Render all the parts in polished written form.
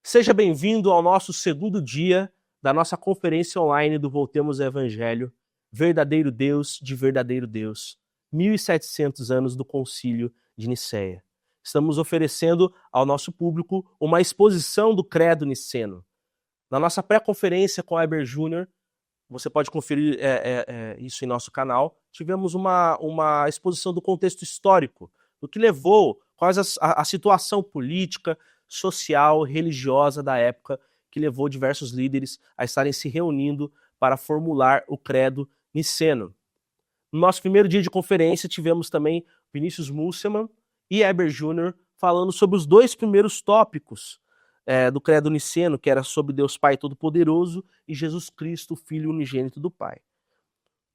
Seja bem-vindo ao nosso segundo dia da nossa conferência online do Voltemos ao Evangelho, Verdadeiro Deus de Verdadeiro Deus, 1700 anos do Concílio de Nicéia. Estamos oferecendo ao nosso público uma exposição do Credo Niceno. Na nossa pré-conferência com Eber Júnior, você pode conferir isso em nosso canal, tivemos uma exposição do contexto histórico, do que levou, quais a situação política, social, religiosa da época, que levou diversos líderes a estarem se reunindo para formular o credo niceno. No nosso primeiro dia de conferência, tivemos também Vinícius Musselman e Eber Júnior falando sobre os dois primeiros tópicos do credo niceno, que era sobre Deus Pai Todo-Poderoso e Jesus Cristo, Filho Unigênito do Pai.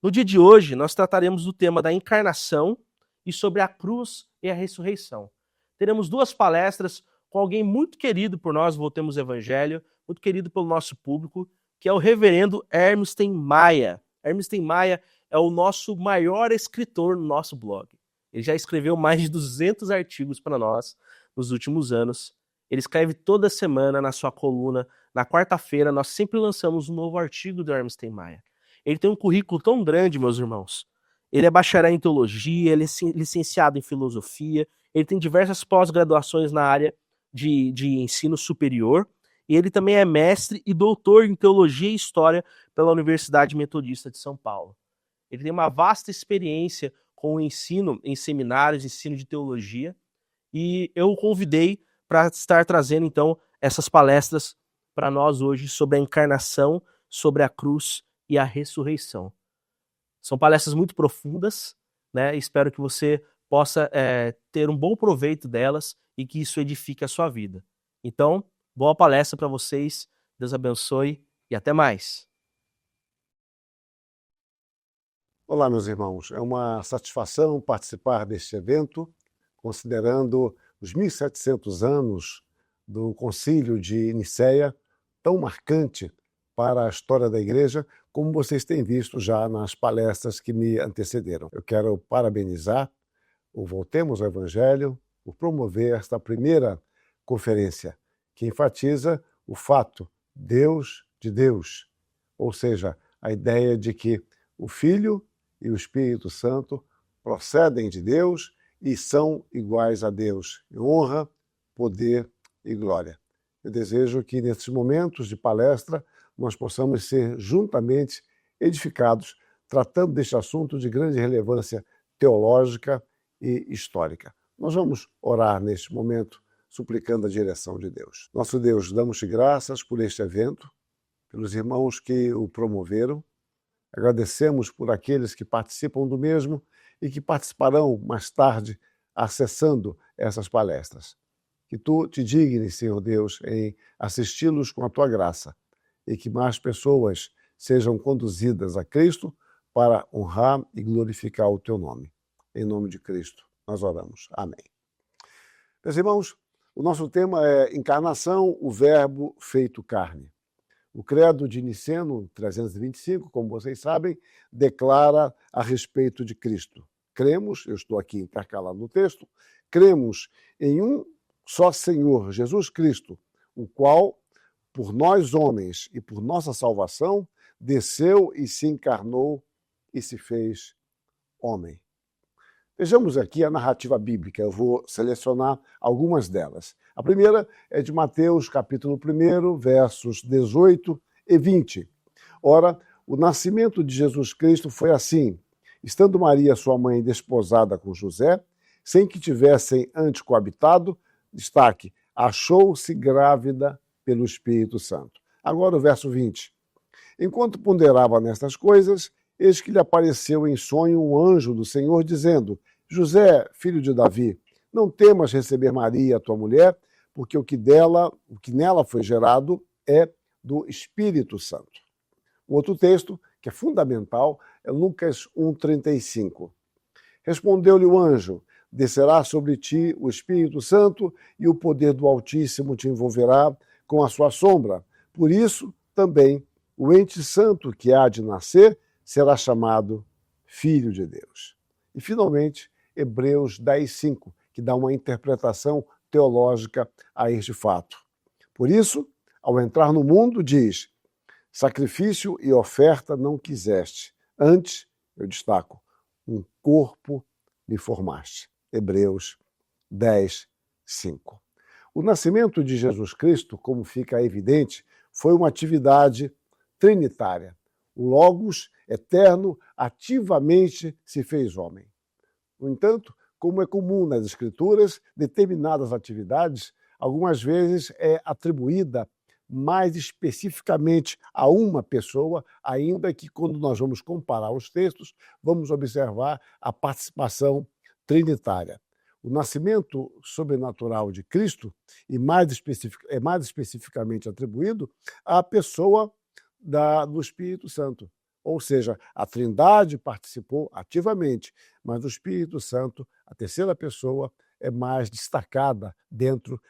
No dia de hoje, nós trataremos do tema da encarnação e sobre a cruz e a ressurreição. Teremos duas palestras com alguém muito querido por nós, Voltemos ao Evangelho, muito querido pelo nosso público, que é o reverendo Hermsten Maia. Hermsten Maia é o nosso maior escritor no nosso blog. Ele já escreveu mais de 200 artigos para nós nos últimos anos. Ele escreve toda semana na sua coluna. Na quarta-feira, nós sempre lançamos um novo artigo do Hermsten Maia. Ele tem um currículo tão grande, meus irmãos. Ele é bacharel em teologia, ele é licenciado em filosofia, ele tem diversas pós-graduações na área de ensino superior, e ele também é mestre e doutor em teologia e história pela Universidade Metodista de São Paulo. Ele tem uma vasta experiência com o ensino em seminários, ensino de teologia, e eu o convidei para estar trazendo, então, essas palestras para nós hoje sobre a encarnação, sobre a cruz e a ressurreição. São palestras muito profundas, né? Espero que você possa ter um bom proveito delas e que isso edifique a sua vida. Então, boa palestra para vocês, Deus abençoe e até mais. Olá, meus irmãos. É uma satisfação participar deste evento, considerando os 1700 anos do Concílio de Nicéia, tão marcante para a história da Igreja, como vocês têm visto já nas palestras que me antecederam. Eu quero parabenizar o Voltemos ao Evangelho por promover esta primeira conferência, que enfatiza o fato Deus de Deus, ou seja, a ideia de que o Filho e o Espírito Santo procedem de Deus e são iguais a Deus, em honra, poder e glória. Eu desejo que nesses momentos de palestra nós possamos ser juntamente edificados, tratando deste assunto de grande relevância teológica e histórica. Nós vamos orar neste momento, suplicando a direção de Deus. Nosso Deus, damos-te graças por este evento, pelos irmãos que o promoveram. Agradecemos por aqueles que participam do mesmo e que participarão mais tarde acessando essas palestras. Que tu te dignes, Senhor Deus, em assisti-los com a tua graça e que mais pessoas sejam conduzidas a Cristo para honrar e glorificar o teu nome. Em nome de Cristo, nós oramos. Amém. Meus irmãos, o nosso tema é Encarnação, o Verbo feito carne. O Credo de Niceno 325, como vocês sabem, declara a respeito de Cristo. Cremos, eu estou aqui intercalado no texto, cremos em um só Senhor, Jesus Cristo, o qual, por nós homens e por nossa salvação, desceu e se encarnou e se fez homem. Vejamos aqui a narrativa bíblica, eu vou selecionar algumas delas. A primeira é de Mateus, capítulo 1, versos 18 e 20. Ora, o nascimento de Jesus Cristo foi assim: estando Maria, sua mãe, desposada com José, sem que tivessem antes coabitado, destaque, achou-se grávida pelo Espírito Santo. Agora o verso 20. Enquanto ponderava nestas coisas, eis que lhe apareceu em sonho um anjo do Senhor, dizendo: José, filho de Davi, não temas receber Maria, tua mulher, porque o que nela foi gerado é do Espírito Santo. Um outro texto, que é fundamental, é Lucas 1,35. Respondeu-lhe o anjo: descerá sobre ti o Espírito Santo e o poder do Altíssimo te envolverá com a sua sombra. Por isso, também, o ente santo que há de nascer será chamado Filho de Deus. E, finalmente, Hebreus 10,5, que dá uma interpretação teológica a este fato. Por isso, ao entrar no mundo, diz: sacrifício e oferta não quiseste, antes, eu destaco, um corpo me formaste. Hebreus 10, 5. O nascimento de Jesus Cristo, como fica evidente, foi uma atividade trinitária. O Logos eterno ativamente se fez homem. No entanto, como é comum nas Escrituras, determinadas atividades, algumas vezes é atribuída mais especificamente a uma pessoa, ainda que quando nós vamos comparar os textos, vamos observar a participação trinitária. O nascimento sobrenatural de Cristo é mais especificamente atribuído à pessoa do Espírito Santo. Ou seja, a Trindade participou ativamente, mas o Espírito Santo, a terceira pessoa, é mais destacada dentro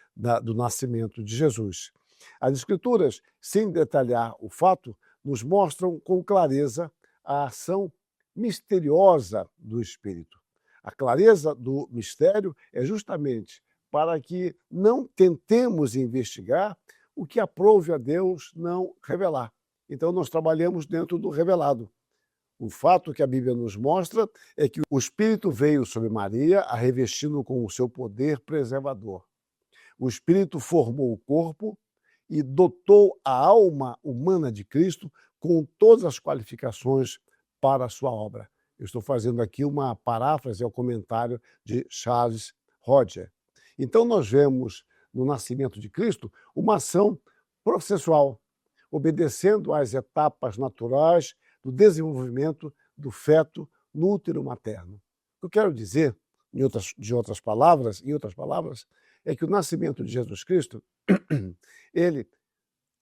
do nascimento de Jesus. As Escrituras, sem detalhar o fato, nos mostram com clareza a ação misteriosa do Espírito. A clareza do mistério é justamente para que não tentemos investigar o que aprouve a Deus não revelar. Então, nós trabalhamos dentro do revelado. O fato que a Bíblia nos mostra é que o Espírito veio sobre Maria, a revestindo com o seu poder preservador. O Espírito formou o corpo e dotou a alma humana de Cristo com todas as qualificações para a sua obra. Eu estou fazendo aqui uma paráfrase ao comentário de Charles Roger. Então, nós vemos no nascimento de Cristo uma ação processual, obedecendo às etapas naturais do desenvolvimento do feto no útero materno. O que eu quero dizer, em outras palavras, é que o nascimento de Jesus Cristo ele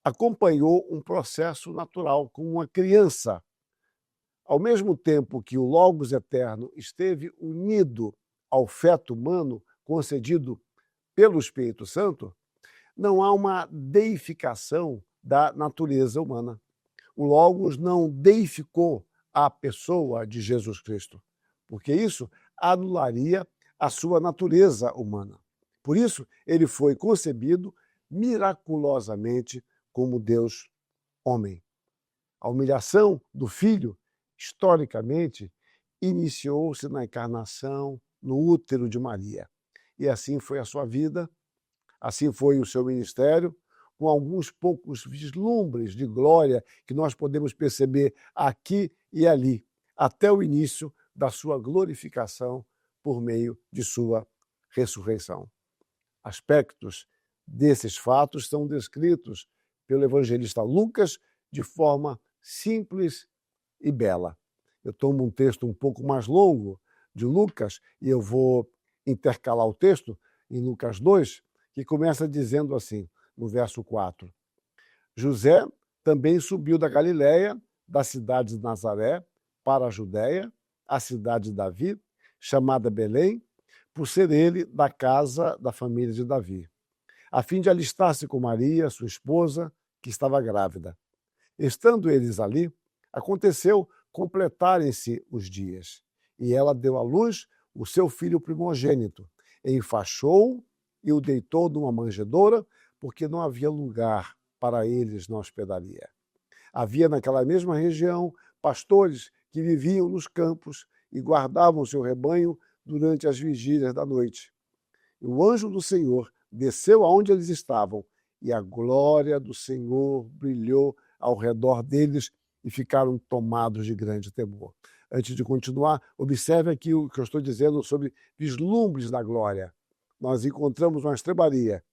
acompanhou um processo natural, como uma criança. Ao mesmo tempo que o Logos eterno esteve unido ao feto humano concedido pelo Espírito Santo, não há uma deificação da natureza humana. O Logos não deificou a pessoa de Jesus Cristo, porque isso anularia a sua natureza humana. Por isso, ele foi concebido miraculosamente como Deus homem. A humilhação do Filho, historicamente, iniciou-se na encarnação no útero de Maria. E assim foi a sua vida, assim foi o seu ministério, com alguns poucos vislumbres de glória que nós podemos perceber aqui e ali, até o início da sua glorificação por meio de sua ressurreição. Aspectos desses fatos são descritos pelo evangelista Lucas de forma simples e bela. Eu tomo um texto um pouco mais longo de Lucas e eu vou intercalar o texto em Lucas 2, que começa dizendo assim, no verso 4. José também subiu da Galiléia, da cidade de Nazaré, para a Judéia, a cidade de Davi, chamada Belém, por ser ele da casa da família de Davi, a fim de alistar-se com Maria, sua esposa, que estava grávida. Estando eles ali, aconteceu completarem-se os dias, e ela deu à luz o seu filho primogênito, enfaixou-o e o deitou numa manjedoura, porque não havia lugar para eles na hospedaria. Havia naquela mesma região pastores que viviam nos campos e guardavam seu rebanho durante as vigílias da noite. E o anjo do Senhor desceu aonde eles estavam, e a glória do Senhor brilhou ao redor deles e ficaram tomados de grande temor. Antes de continuar, observe aqui o que eu estou dizendo sobre vislumbres da glória. Nós encontramos uma estrebaria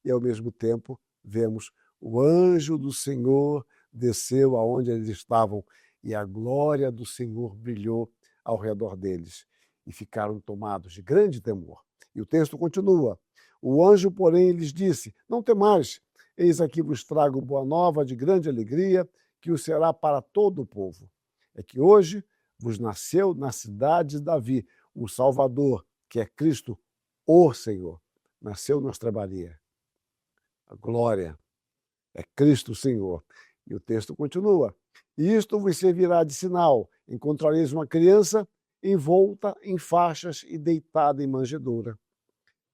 e, ao mesmo tempo, vemos o anjo do Senhor desceu aonde eles estavam e a glória do Senhor brilhou ao redor deles e ficaram tomados de grande temor. E o texto continua. O anjo, porém, lhes disse, não temais, eis aqui vos trago boa nova de grande alegria, que o será para todo o povo. É que hoje vos nasceu na cidade de Davi o Salvador, que é Cristo, o Senhor. Nasceu na estrebaria. A glória é Cristo o Senhor. E o texto continua. E isto vos servirá de sinal. Encontrareis uma criança envolta em faixas e deitada em manjedoura.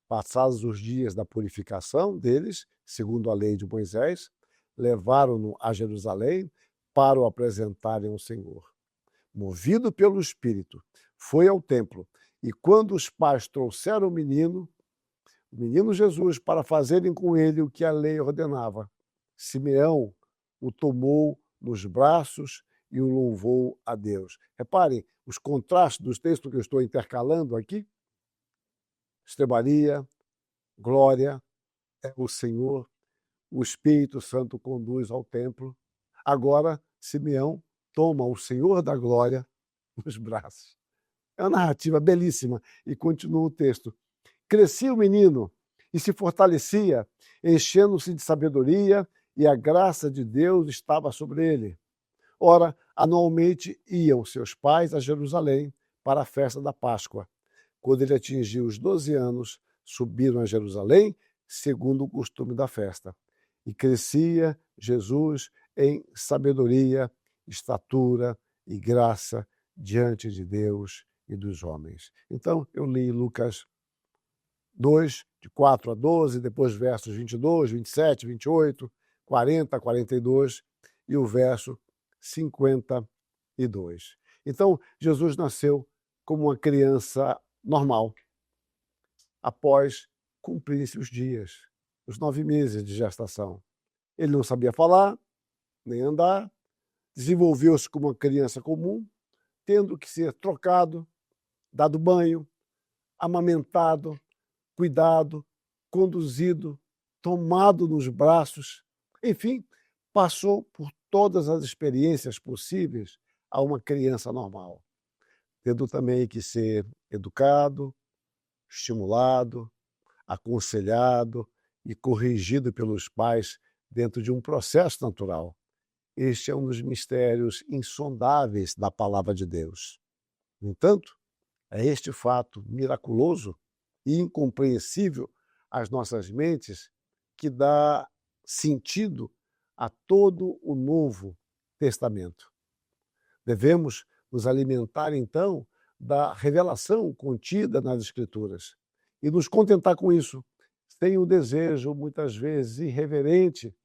Passados os dias da purificação deles, segundo a lei de Moisés, levaram-no a Jerusalém para o apresentarem ao Senhor. Movido pelo Espírito, foi ao templo, e quando os pais trouxeram o menino Jesus, para fazerem com ele o que a lei ordenava, Simeão o tomou nos braços e o louvou a Deus. Reparem os contrastes dos textos que eu estou intercalando aqui. Estrebaria, glória, é o Senhor, o Espírito Santo conduz ao templo. Agora, Simeão toma o Senhor da glória nos braços. É uma narrativa belíssima. E continua o texto. Crescia o menino e se fortalecia, enchendo-se de sabedoria, e a graça de Deus estava sobre ele. Ora, anualmente iam seus pais a Jerusalém para a festa da Páscoa. Quando ele atingiu os 12 anos, subiram a Jerusalém, segundo o costume da festa. E crescia Jesus em sabedoria, estatura e graça diante de Deus e dos homens. Então, eu li Lucas 2, de 4 a 12, depois versos 22, 27, 28, 40, 42 e o verso 52. Então, Jesus nasceu como uma criança normal, após cumprir-se os dias, os 9 meses de gestação. Ele não sabia falar, nem andar, desenvolveu-se como uma criança comum, tendo que ser trocado, dado banho, amamentado, cuidado, conduzido, tomado nos braços, enfim, passou por todas as experiências possíveis a uma criança normal, tendo também que ser educado, estimulado, aconselhado e corrigido pelos pais dentro de um processo natural. Este é um dos mistérios insondáveis da palavra de Deus. No entanto, é este fato miraculoso e incompreensível às nossas mentes que dá sentido a todo o Novo Testamento. Devemos nos alimentar, então, da revelação contida nas Escrituras e nos contentar com isso, sem o desejo, muitas vezes, irreverente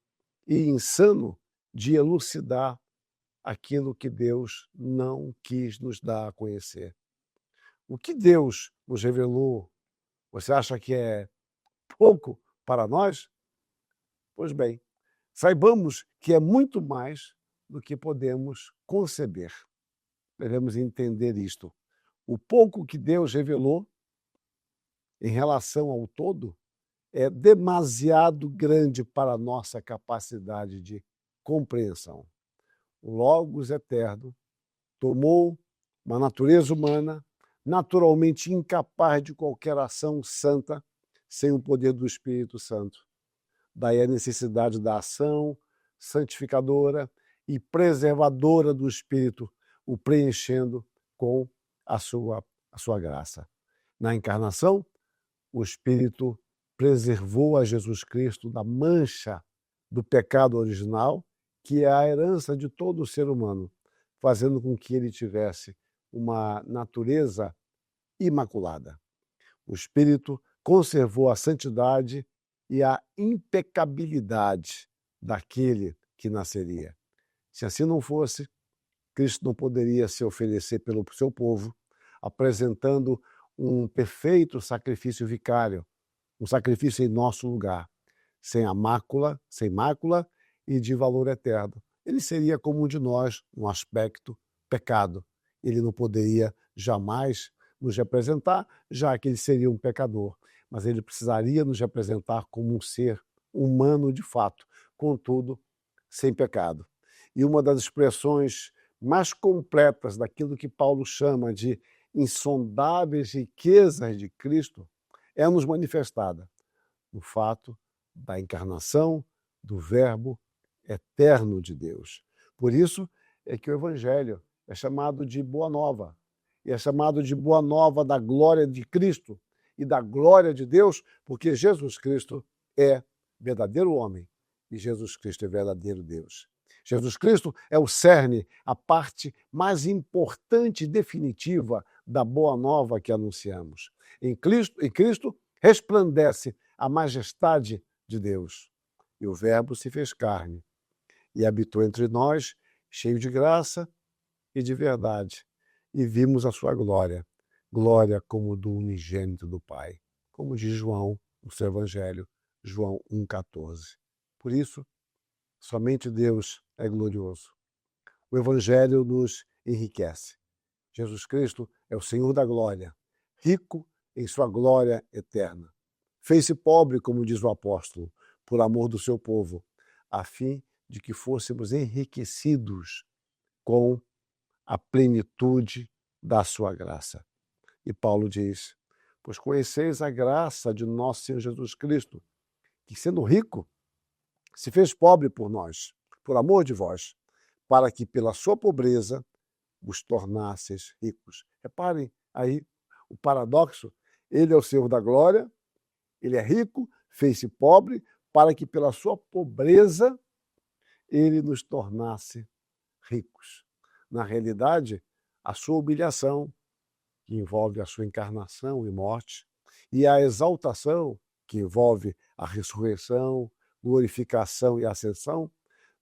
e insano de elucidar aquilo que Deus não quis nos dar a conhecer. O que Deus nos revelou, você acha que é pouco para nós? Pois bem, saibamos que é muito mais do que podemos conceber. Devemos entender isto. O pouco que Deus revelou em relação ao todo é demasiado grande para a nossa capacidade de compreensão. O Logos eterno tomou uma natureza humana, naturalmente incapaz de qualquer ação santa sem o poder do Espírito Santo. Daí a necessidade da ação santificadora e preservadora do Espírito, o preenchendo com a sua graça. Na encarnação, o Espírito preservou a Jesus Cristo da mancha do pecado original, que é a herança de todo ser humano, fazendo com que ele tivesse uma natureza imaculada. O Espírito conservou a santidade e a impecabilidade daquele que nasceria. Se assim não fosse, Cristo não poderia se oferecer pelo seu povo, apresentando um perfeito sacrifício vicário, um sacrifício em nosso lugar, sem mácula e de valor eterno. Ele seria como um de nós, no aspecto pecado. Ele não poderia jamais nos representar, já que ele seria um pecador, mas ele precisaria nos representar como um ser humano de fato, contudo, sem pecado. E uma das expressões mais completas daquilo que Paulo chama de insondáveis riquezas de Cristo é nos manifestada no fato da encarnação do Verbo eterno de Deus. Por isso é que o Evangelho é chamado de Boa Nova, e é chamado de Boa Nova da glória de Cristo e da glória de Deus, porque Jesus Cristo é verdadeiro homem e Jesus Cristo é verdadeiro Deus. Jesus Cristo é o cerne, a parte mais importante e definitiva da Boa Nova que anunciamos. Em Cristo resplandece a majestade de Deus. E o Verbo se fez carne e habitou entre nós, cheio de graça e de verdade. E vimos a sua glória, glória como do unigênito do Pai, como diz João no seu Evangelho, João 1,14. Por isso, somente Deus é glorioso. O Evangelho nos enriquece. Jesus Cristo é o Senhor da glória, rico em sua glória eterna. Fez-se pobre, como diz o apóstolo, por amor do seu povo, a fim de que fôssemos enriquecidos com a plenitude da sua graça. E Paulo diz: pois conheceis a graça de nosso Senhor Jesus Cristo, que sendo rico, se fez pobre por nós, por amor de vós, para que pela sua pobreza vos tornasseis ricos. Reparem aí o paradoxo. Ele é o Senhor da glória, ele é rico, fez-se pobre, para que pela sua pobreza ele nos tornasse ricos. Na realidade, a sua humilhação, que envolve a sua encarnação e morte, e a exaltação, que envolve a ressurreição, glorificação e ascensão,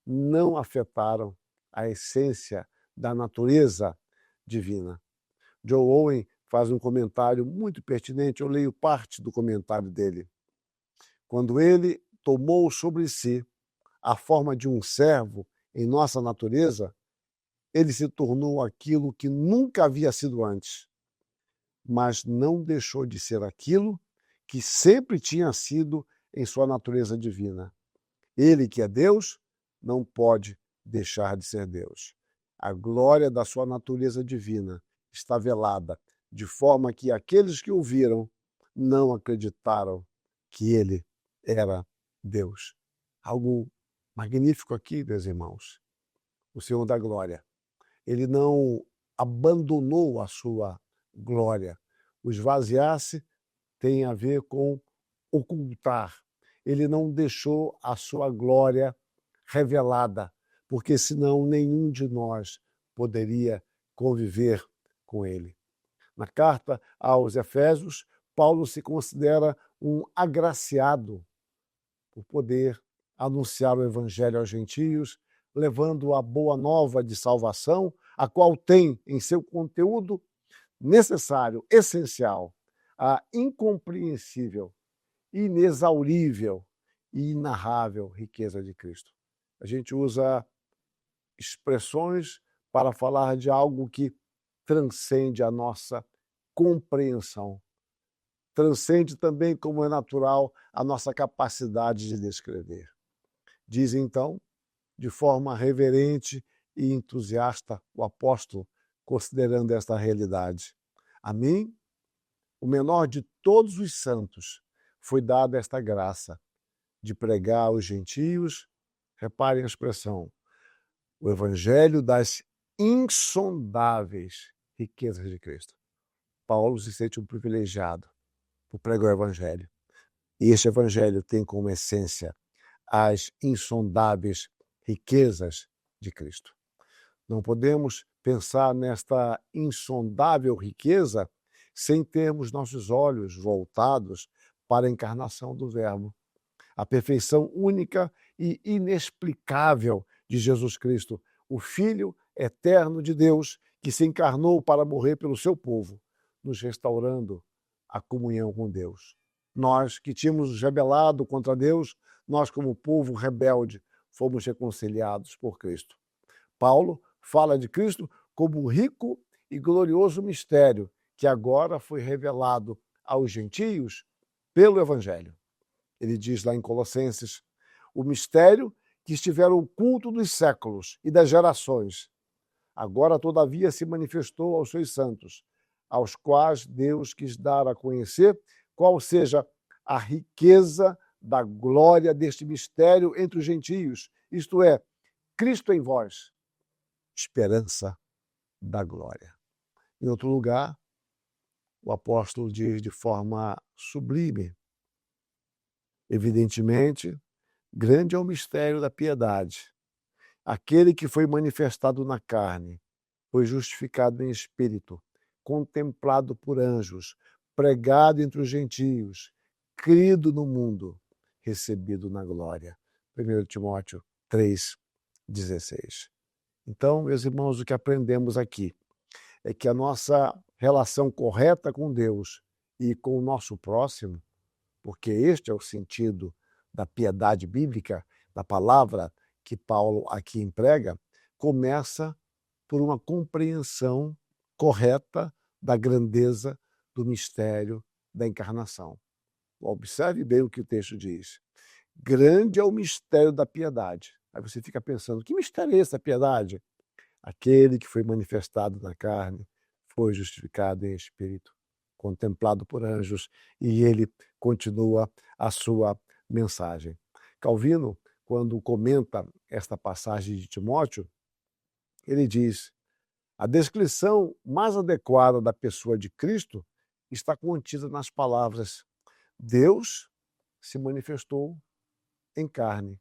não afetaram a essência da natureza divina. Joe Owen faz um comentário muito pertinente, eu leio parte do comentário dele. Quando ele tomou sobre si a forma de um servo em nossa natureza, ele se tornou aquilo que nunca havia sido antes, mas não deixou de ser aquilo que sempre tinha sido em sua natureza divina. Ele, que é Deus, não pode deixar de ser Deus. A glória da sua natureza divina está velada, de forma que aqueles que o viram não acreditaram que ele era Deus. Algo magnífico aqui, meus irmãos. O Senhor da glória. Ele não abandonou a sua glória. O esvaziar-se tem a ver com ocultar. Ele não deixou a sua glória revelada, porque senão nenhum de nós poderia conviver com ele. Na carta aos Efésios, Paulo se considera um agraciado por poder anunciar o evangelho aos gentios, levando a boa nova de salvação, a qual tem em seu conteúdo necessário, essencial, a incompreensível, inexaurível e inarrável riqueza de Cristo. A gente usa expressões para falar de algo que transcende a nossa compreensão. Transcende também, como é natural, a nossa capacidade de descrever. Diz então, de forma reverente e entusiasta, o apóstolo, considerando esta realidade: a mim, o menor de todos os santos, foi dada esta graça de pregar aos gentios, reparem a expressão, o evangelho das insondáveis riquezas de Cristo. Paulo se sente um privilegiado por pregar o evangelho. E este evangelho tem como essência as insondáveis riquezas de Cristo. Não podemos pensar nesta insondável riqueza sem termos nossos olhos voltados para a encarnação do Verbo. A perfeição única e inexplicável de Jesus Cristo, o Filho eterno de Deus, que se encarnou para morrer pelo seu povo, nos restaurando a comunhão com Deus. Nós que tínhamos nos rebelado contra Deus, nós como povo rebelde, fomos reconciliados por Cristo. Paulo fala de Cristo como um rico e glorioso mistério que agora foi revelado aos gentios pelo Evangelho. Ele diz lá em Colossenses, o mistério que estivera oculto dos séculos e das gerações, agora todavia se manifestou aos seus santos, aos quais Deus quis dar a conhecer qual seja a riqueza da glória deste mistério entre os gentios, isto é, Cristo em vós, esperança da glória. Em outro lugar, o apóstolo diz de forma sublime, evidentemente, grande é o mistério da piedade. Aquele que foi manifestado na carne, foi justificado em espírito, contemplado por anjos, pregado entre os gentios, crido no mundo, recebido na glória. 1 Timóteo 3,16. Então, meus irmãos, o que aprendemos aqui é que a nossa relação correta com Deus e com o nosso próximo, porque este é o sentido da piedade bíblica, da palavra que Paulo aqui emprega, começa por uma compreensão correta da grandeza do mistério da encarnação. Observe bem o que o texto diz. Grande é o mistério da piedade. Aí você fica pensando, que mistério é esse da piedade? Aquele que foi manifestado na carne, foi justificado em espírito, contemplado por anjos, e ele continua a sua mensagem. Calvino, quando comenta esta passagem de Timóteo, ele diz: a descrição mais adequada da pessoa de Cristo está contida nas palavras: Deus se manifestou em carne.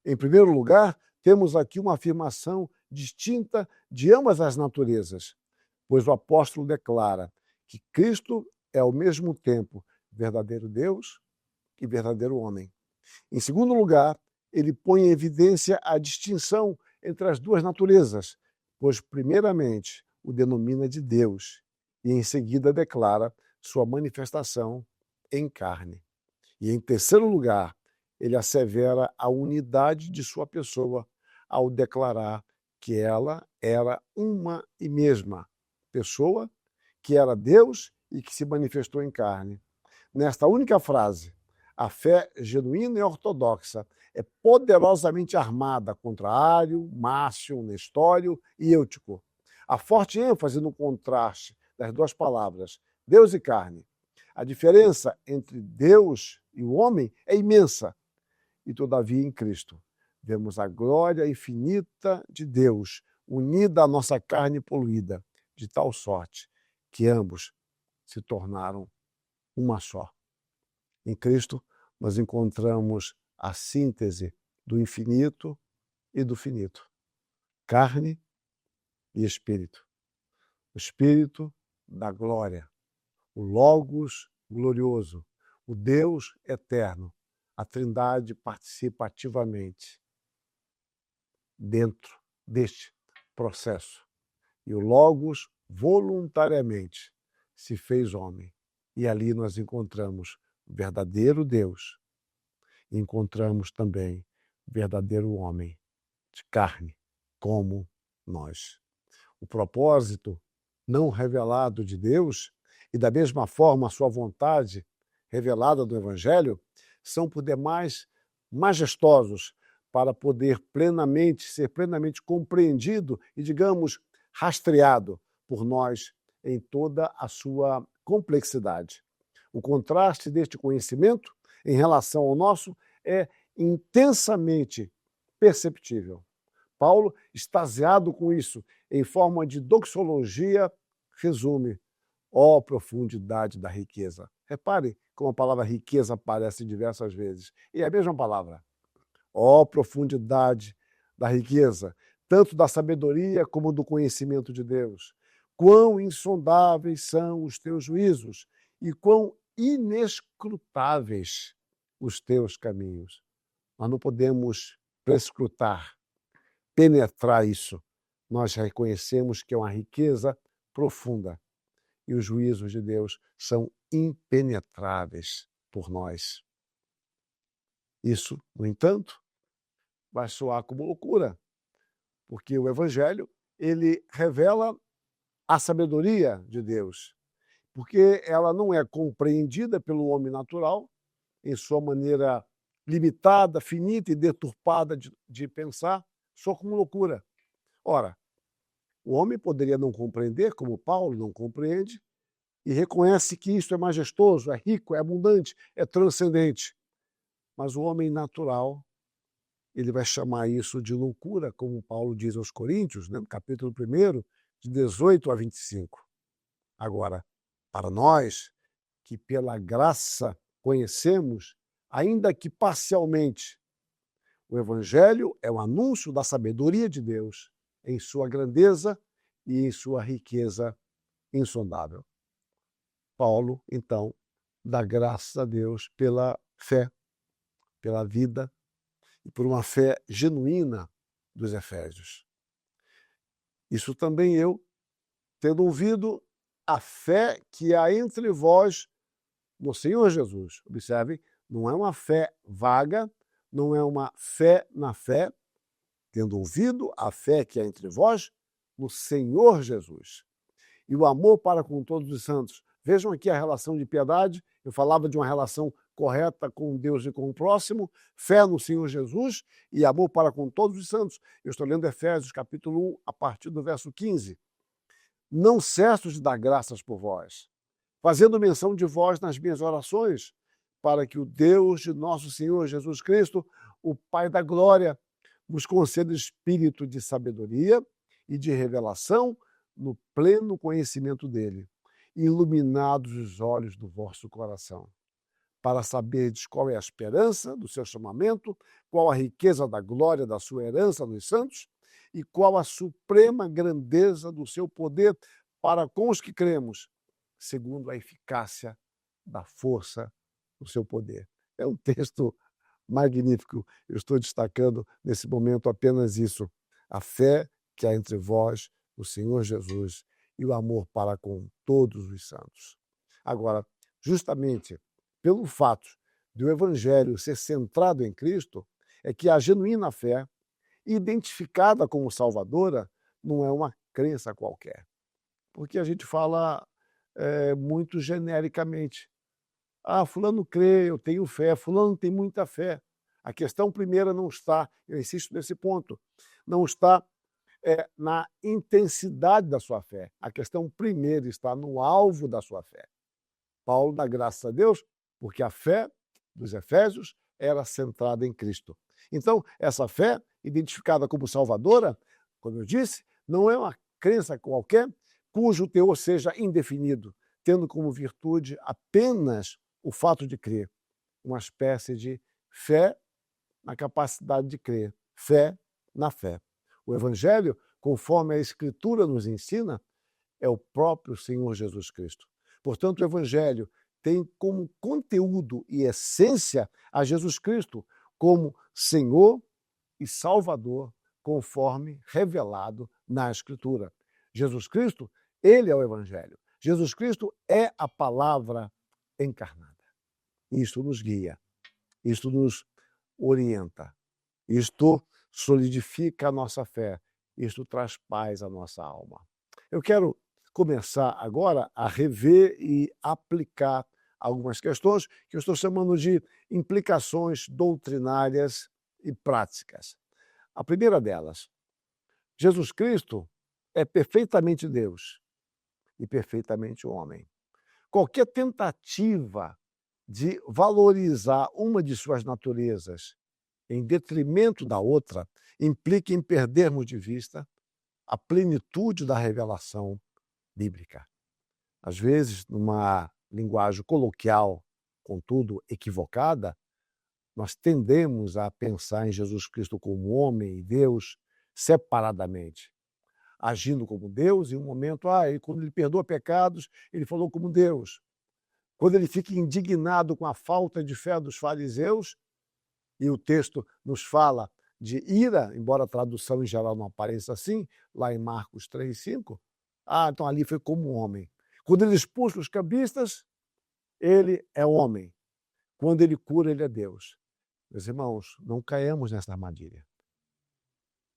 Em primeiro lugar, temos aqui uma afirmação distinta de ambas as naturezas, pois o apóstolo declara que Cristo é ao mesmo tempo verdadeiro Deus e verdadeiro homem. Em segundo lugar, ele põe em evidência a distinção entre as duas naturezas, pois primeiramente o denomina de Deus e em seguida declara sua manifestação em carne. E em terceiro lugar, ele assevera a unidade de sua pessoa ao declarar que ela era uma e mesma pessoa, que era Deus e que se manifestou em carne. Nesta única frase, a fé genuína e ortodoxa é poderosamente armada contra Ário, Márcio, Nestório e Eutico. A forte ênfase no contraste das duas palavras, Deus e carne. A diferença entre Deus e o homem é imensa. E, todavia, em Cristo, vemos a glória infinita de Deus unida à nossa carne poluída, de tal sorte que ambos se tornaram uma só. Em Cristo, nós encontramos a síntese do infinito e do finito, carne e espírito. O espírito da glória, o Logos glorioso, o Deus eterno. A Trindade participa ativamente dentro deste processo. E o Logos voluntariamente se fez homem. E ali nós encontramos o verdadeiro Deus. Encontramos também o verdadeiro homem de carne, como nós. O propósito não revelado de Deus e, da mesma forma, a sua vontade revelada do Evangelho são por demais majestosos para poder ser plenamente compreendido e, digamos, rastreado por nós em toda a sua complexidade. O contraste deste conhecimento em relação ao nosso é intensamente perceptível. Paulo, extasiado com isso, em forma de doxologia, resume: ó profundidade da riqueza. Repare como a palavra riqueza aparece diversas vezes. E é a mesma palavra. Ó profundidade da riqueza, tanto da sabedoria como do conhecimento de Deus. Quão insondáveis são os teus juízos e quão inescrutáveis os teus caminhos. Nós não podemos prescrutar, penetrar isso. Nós reconhecemos que é uma riqueza profunda. E os juízos de Deus são impenetráveis por nós. Isso, no entanto, vai soar como loucura, porque o Evangelho, ele revela a sabedoria de Deus, porque ela não é compreendida pelo homem natural, em sua maneira limitada, finita e deturpada de pensar, só como loucura. Ora, o homem poderia não compreender, como Paulo não compreende, e reconhece que isso é majestoso, é rico, é abundante, é transcendente. Mas o homem natural, ele vai chamar isso de loucura, como Paulo diz aos Coríntios, no capítulo 1, de 18 a 25. Agora, para nós, que pela graça conhecemos, ainda que parcialmente, o Evangelho é o anúncio da sabedoria de Deus em sua grandeza e em sua riqueza insondável. Paulo, então, dar graças a Deus pela fé, pela vida e por uma fé genuína dos Efésios. Isso também eu, tendo ouvido a fé que há entre vós no Senhor Jesus. Observem, não é uma fé vaga, não é uma fé na fé, tendo ouvido a fé que há entre vós no Senhor Jesus. E o amor para com todos os santos. Vejam aqui a relação de piedade. Eu falava de uma relação correta com Deus e com o próximo, fé no Senhor Jesus e amor para com todos os santos. Eu estou lendo Efésios capítulo 1, a partir do verso 15. Não cesso de dar graças por vós, fazendo menção de vós nas minhas orações, para que o Deus de nosso Senhor Jesus Cristo, o Pai da glória, vos conceda espírito de sabedoria e de revelação no pleno conhecimento dele, iluminados os olhos do vosso coração, para saberdes qual é a esperança do seu chamamento, qual a riqueza da glória da sua herança nos santos e qual a suprema grandeza do seu poder para com os que cremos, segundo a eficácia da força do seu poder. É um texto magnífico. Eu estou destacando nesse momento apenas isso. A fé que há entre vós, o Senhor Jesus, e o amor para com todos os santos. Agora, justamente pelo fato de o Evangelho ser centrado em Cristo, é que a genuína fé, identificada como salvadora, não é uma crença qualquer. Porque a gente fala muito genericamente. Ah, fulano crê, eu tenho fé, fulano tem muita fé. A questão primeira não está, eu insisto nesse ponto, não está na intensidade da sua fé. A questão primeira está no alvo da sua fé. Paulo dá graças a Deus porque a fé dos Efésios era centrada em Cristo. Então, essa fé, identificada como salvadora, como eu disse, não é uma crença qualquer cujo teor seja indefinido, tendo como virtude apenas o fato de crer. Uma espécie de fé na capacidade de crer, fé na fé. O Evangelho, conforme a Escritura nos ensina, é o próprio Senhor Jesus Cristo. Portanto, o Evangelho tem como conteúdo e essência a Jesus Cristo como Senhor e Salvador, conforme revelado na Escritura. Jesus Cristo, ele é o Evangelho. Jesus Cristo é a palavra encarnada. Isto nos guia, isto nos orienta, isto solidifica a nossa fé, isto traz paz à nossa alma. Eu quero começar agora a rever e aplicar algumas questões que eu estou chamando de implicações doutrinárias e práticas. A primeira delas, Jesus Cristo é perfeitamente Deus e perfeitamente homem. Qualquer tentativa de valorizar uma de suas naturezas em detrimento da outra implica em perdermos de vista a plenitude da revelação bíblica. Às vezes, numa linguagem coloquial, contudo equivocada, nós tendemos a pensar em Jesus Cristo como homem e Deus separadamente, agindo como Deus em um momento, quando ele perdoa pecados, ele falou como Deus. Quando ele fica indignado com a falta de fé dos fariseus, e o texto nos fala de ira, embora a tradução em geral não apareça assim, lá em Marcos 3:5, então ali foi como homem. Quando ele expulsa os cambistas, ele é homem. Quando ele cura, ele é Deus. Meus irmãos, não caímos nessa armadilha.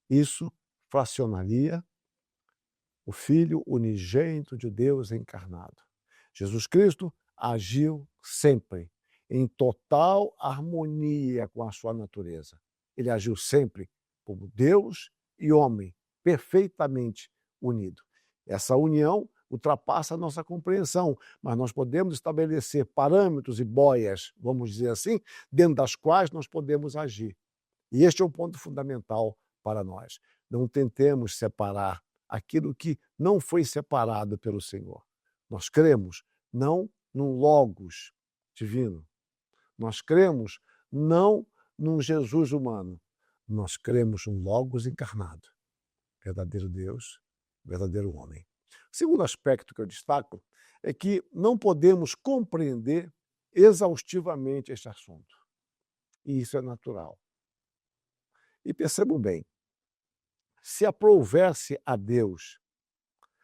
Isso fracionaria o Filho unigênito de Deus encarnado. Jesus Cristo agiu sempre em total harmonia com a sua natureza. Ele agiu sempre como Deus e homem, perfeitamente unido. Essa união ultrapassa a nossa compreensão, mas nós podemos estabelecer parâmetros e boias, vamos dizer assim, dentro das quais nós podemos agir. E este é um ponto fundamental para nós. Não tentemos separar aquilo que não foi separado pelo Senhor. Nós cremos não num logos divino. Nós cremos não num Jesus humano. Nós cremos num logos encarnado. Verdadeiro Deus, verdadeiro homem. O segundo aspecto que eu destaco é que não podemos compreender exaustivamente este assunto. E isso é natural. E percebam bem, se aprouver-se a Deus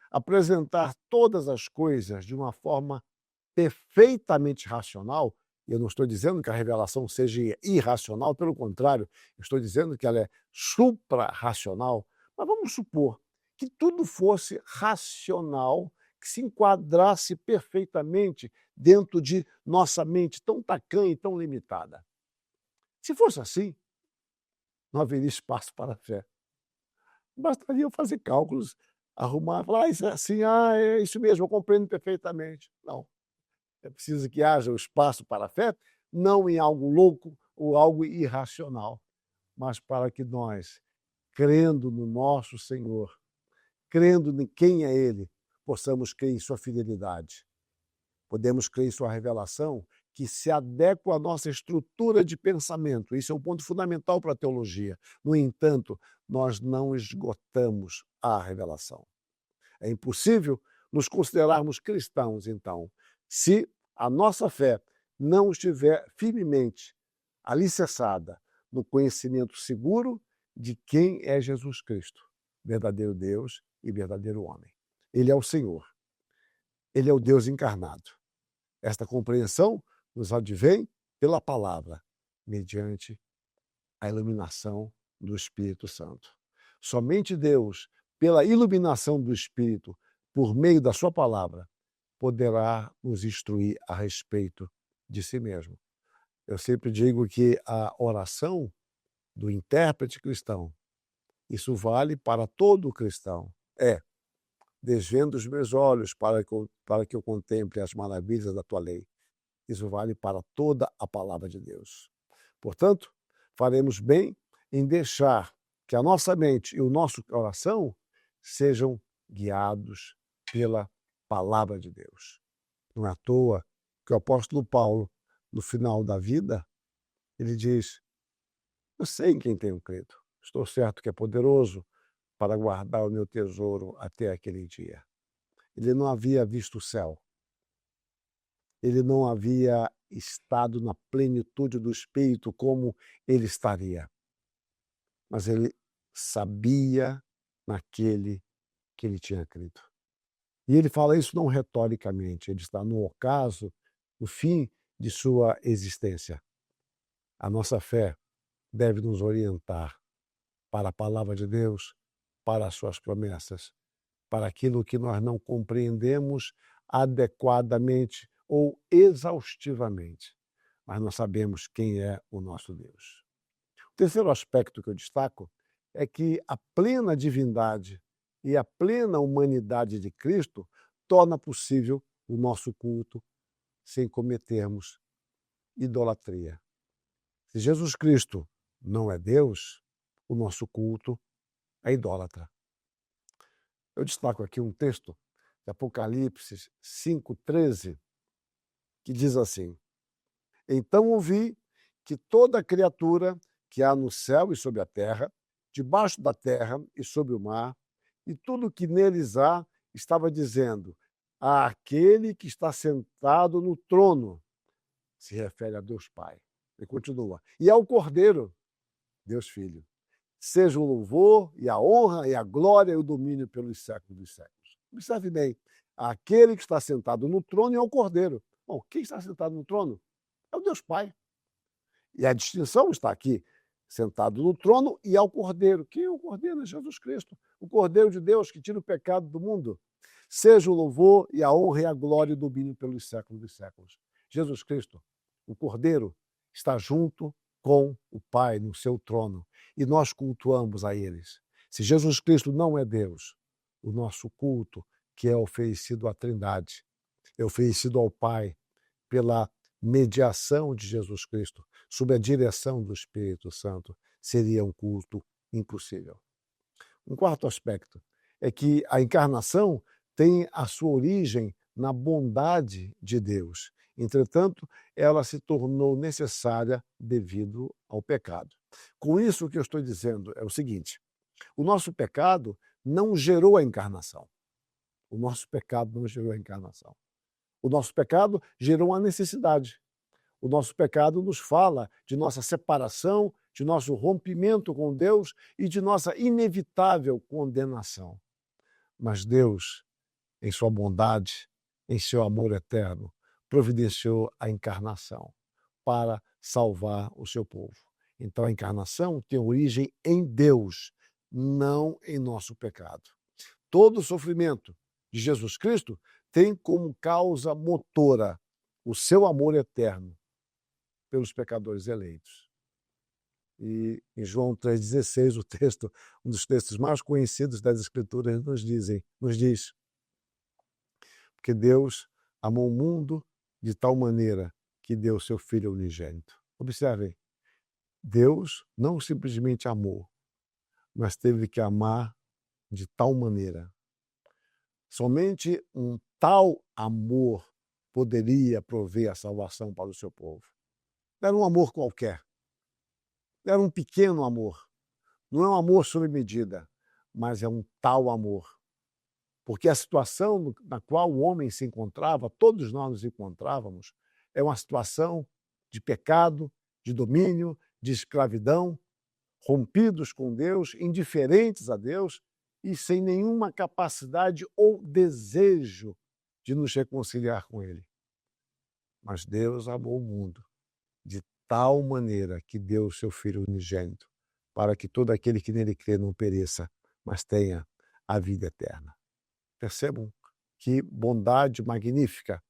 apresentar todas as coisas de uma forma perfeitamente racional, eu não estou dizendo que a revelação seja irracional, pelo contrário, eu estou dizendo que ela é supra-racional, mas vamos supor que tudo fosse racional, que se enquadrasse perfeitamente dentro de nossa mente tão tacanha e tão limitada. Se fosse assim, não haveria espaço para a fé. Bastaria eu fazer cálculos, arrumar, falar, isso é assim, é isso mesmo, eu compreendo perfeitamente. Não. É preciso que haja o espaço para a fé, não em algo louco ou algo irracional, mas para que nós, crendo no nosso Senhor, crendo em quem é Ele, possamos crer em sua fidelidade. Podemos crer em sua revelação, que se adequa à nossa estrutura de pensamento. Isso é um ponto fundamental para a teologia. No entanto, nós não esgotamos a revelação. É impossível nos considerarmos cristãos, então, se a nossa fé não estiver firmemente alicerçada no conhecimento seguro de quem é Jesus Cristo, verdadeiro Deus e verdadeiro homem. Ele é o Senhor. Ele é o Deus encarnado. Esta compreensão nos advém pela palavra, mediante a iluminação do Espírito Santo. Somente Deus, pela iluminação do Espírito, por meio da sua palavra, poderá nos instruir a respeito de si mesmo. Eu sempre digo que a oração do intérprete cristão, isso vale para todo cristão, desvenda os meus olhos para que eu contemple as maravilhas da tua lei. Isso vale para toda a palavra de Deus. Portanto, faremos bem em deixar que a nossa mente e o nosso coração sejam guiados pela palavra de Deus. Não é à toa que o apóstolo Paulo, no final da vida, ele diz, eu sei em quem tenho crido, estou certo que é poderoso para guardar o meu tesouro até aquele dia. Ele não havia visto o céu, ele não havia estado na plenitude do Espírito como ele estaria, mas ele sabia naquele que ele tinha crido. E ele fala isso não retoricamente, ele está no ocaso, no fim de sua existência. A nossa fé deve nos orientar para a palavra de Deus, para as suas promessas, para aquilo que nós não compreendemos adequadamente ou exaustivamente, mas nós sabemos quem é o nosso Deus. O terceiro aspecto que eu destaco é que a plena divindade e a plena humanidade de Cristo torna possível o nosso culto sem cometermos idolatria. Se Jesus Cristo não é Deus, o nosso culto é idólatra. Eu destaco aqui um texto de Apocalipse 5:13, que diz assim: Então ouvi que toda criatura que há no céu e sobre a terra, debaixo da terra e sobre o mar, e tudo que neles há, estava dizendo, àquele que está sentado no trono, se refere a Deus Pai. E continua, e ao Cordeiro, Deus Filho, seja o louvor e a honra e a glória e o domínio pelos séculos dos séculos. Observe bem, aquele que está sentado no trono e ao Cordeiro. Bom, quem está sentado no trono? É o Deus Pai. E a distinção está aqui, sentado no trono e ao Cordeiro. Quem é o Cordeiro? É Jesus Cristo, o Cordeiro de Deus que tira o pecado do mundo. Seja o louvor e a honra e a glória e o domínio pelos séculos dos séculos. Jesus Cristo, o Cordeiro, está junto com o Pai no seu trono e nós cultuamos a eles. Se Jesus Cristo não é Deus, o nosso culto, que é oferecido à Trindade, é oferecido ao Pai pela mediação de Jesus Cristo, sob a direção do Espírito Santo, seria um culto impossível. Um quarto aspecto é que a encarnação tem a sua origem na bondade de Deus. Entretanto, ela se tornou necessária devido ao pecado. Com isso, o que eu estou dizendo é o seguinte: o nosso pecado não gerou a encarnação. O nosso pecado não gerou a encarnação. O nosso pecado gerou uma necessidade. O nosso pecado nos fala de nossa separação, de nosso rompimento com Deus e de nossa inevitável condenação. Mas Deus, em sua bondade, em seu amor eterno, providenciou a encarnação para salvar o seu povo. Então a encarnação tem origem em Deus, não em nosso pecado. Todo o sofrimento de Jesus Cristo tem como causa motora o seu amor eterno pelos pecadores eleitos. E em João 3,16, o texto, um dos textos mais conhecidos das Escrituras, nos diz: porque Deus amou o mundo de tal maneira que deu o seu Filho unigênito. Observem, Deus não simplesmente amou, mas teve que amar de tal maneira. Somente um tal amor poderia prover a salvação para o seu povo. Não era um amor qualquer. Não era um pequeno amor. Não é um amor sob medida, mas é um tal amor. Porque a situação na qual o homem se encontrava, todos nós nos encontrávamos, é uma situação de pecado, de domínio, de escravidão, rompidos com Deus, indiferentes a Deus e sem nenhuma capacidade ou desejo de nos reconciliar com Ele. Mas Deus amou o mundo de tal maneira que deu o seu Filho unigênito, para que todo aquele que nele crê não pereça, mas tenha a vida eterna. Percebam que bondade magnífica,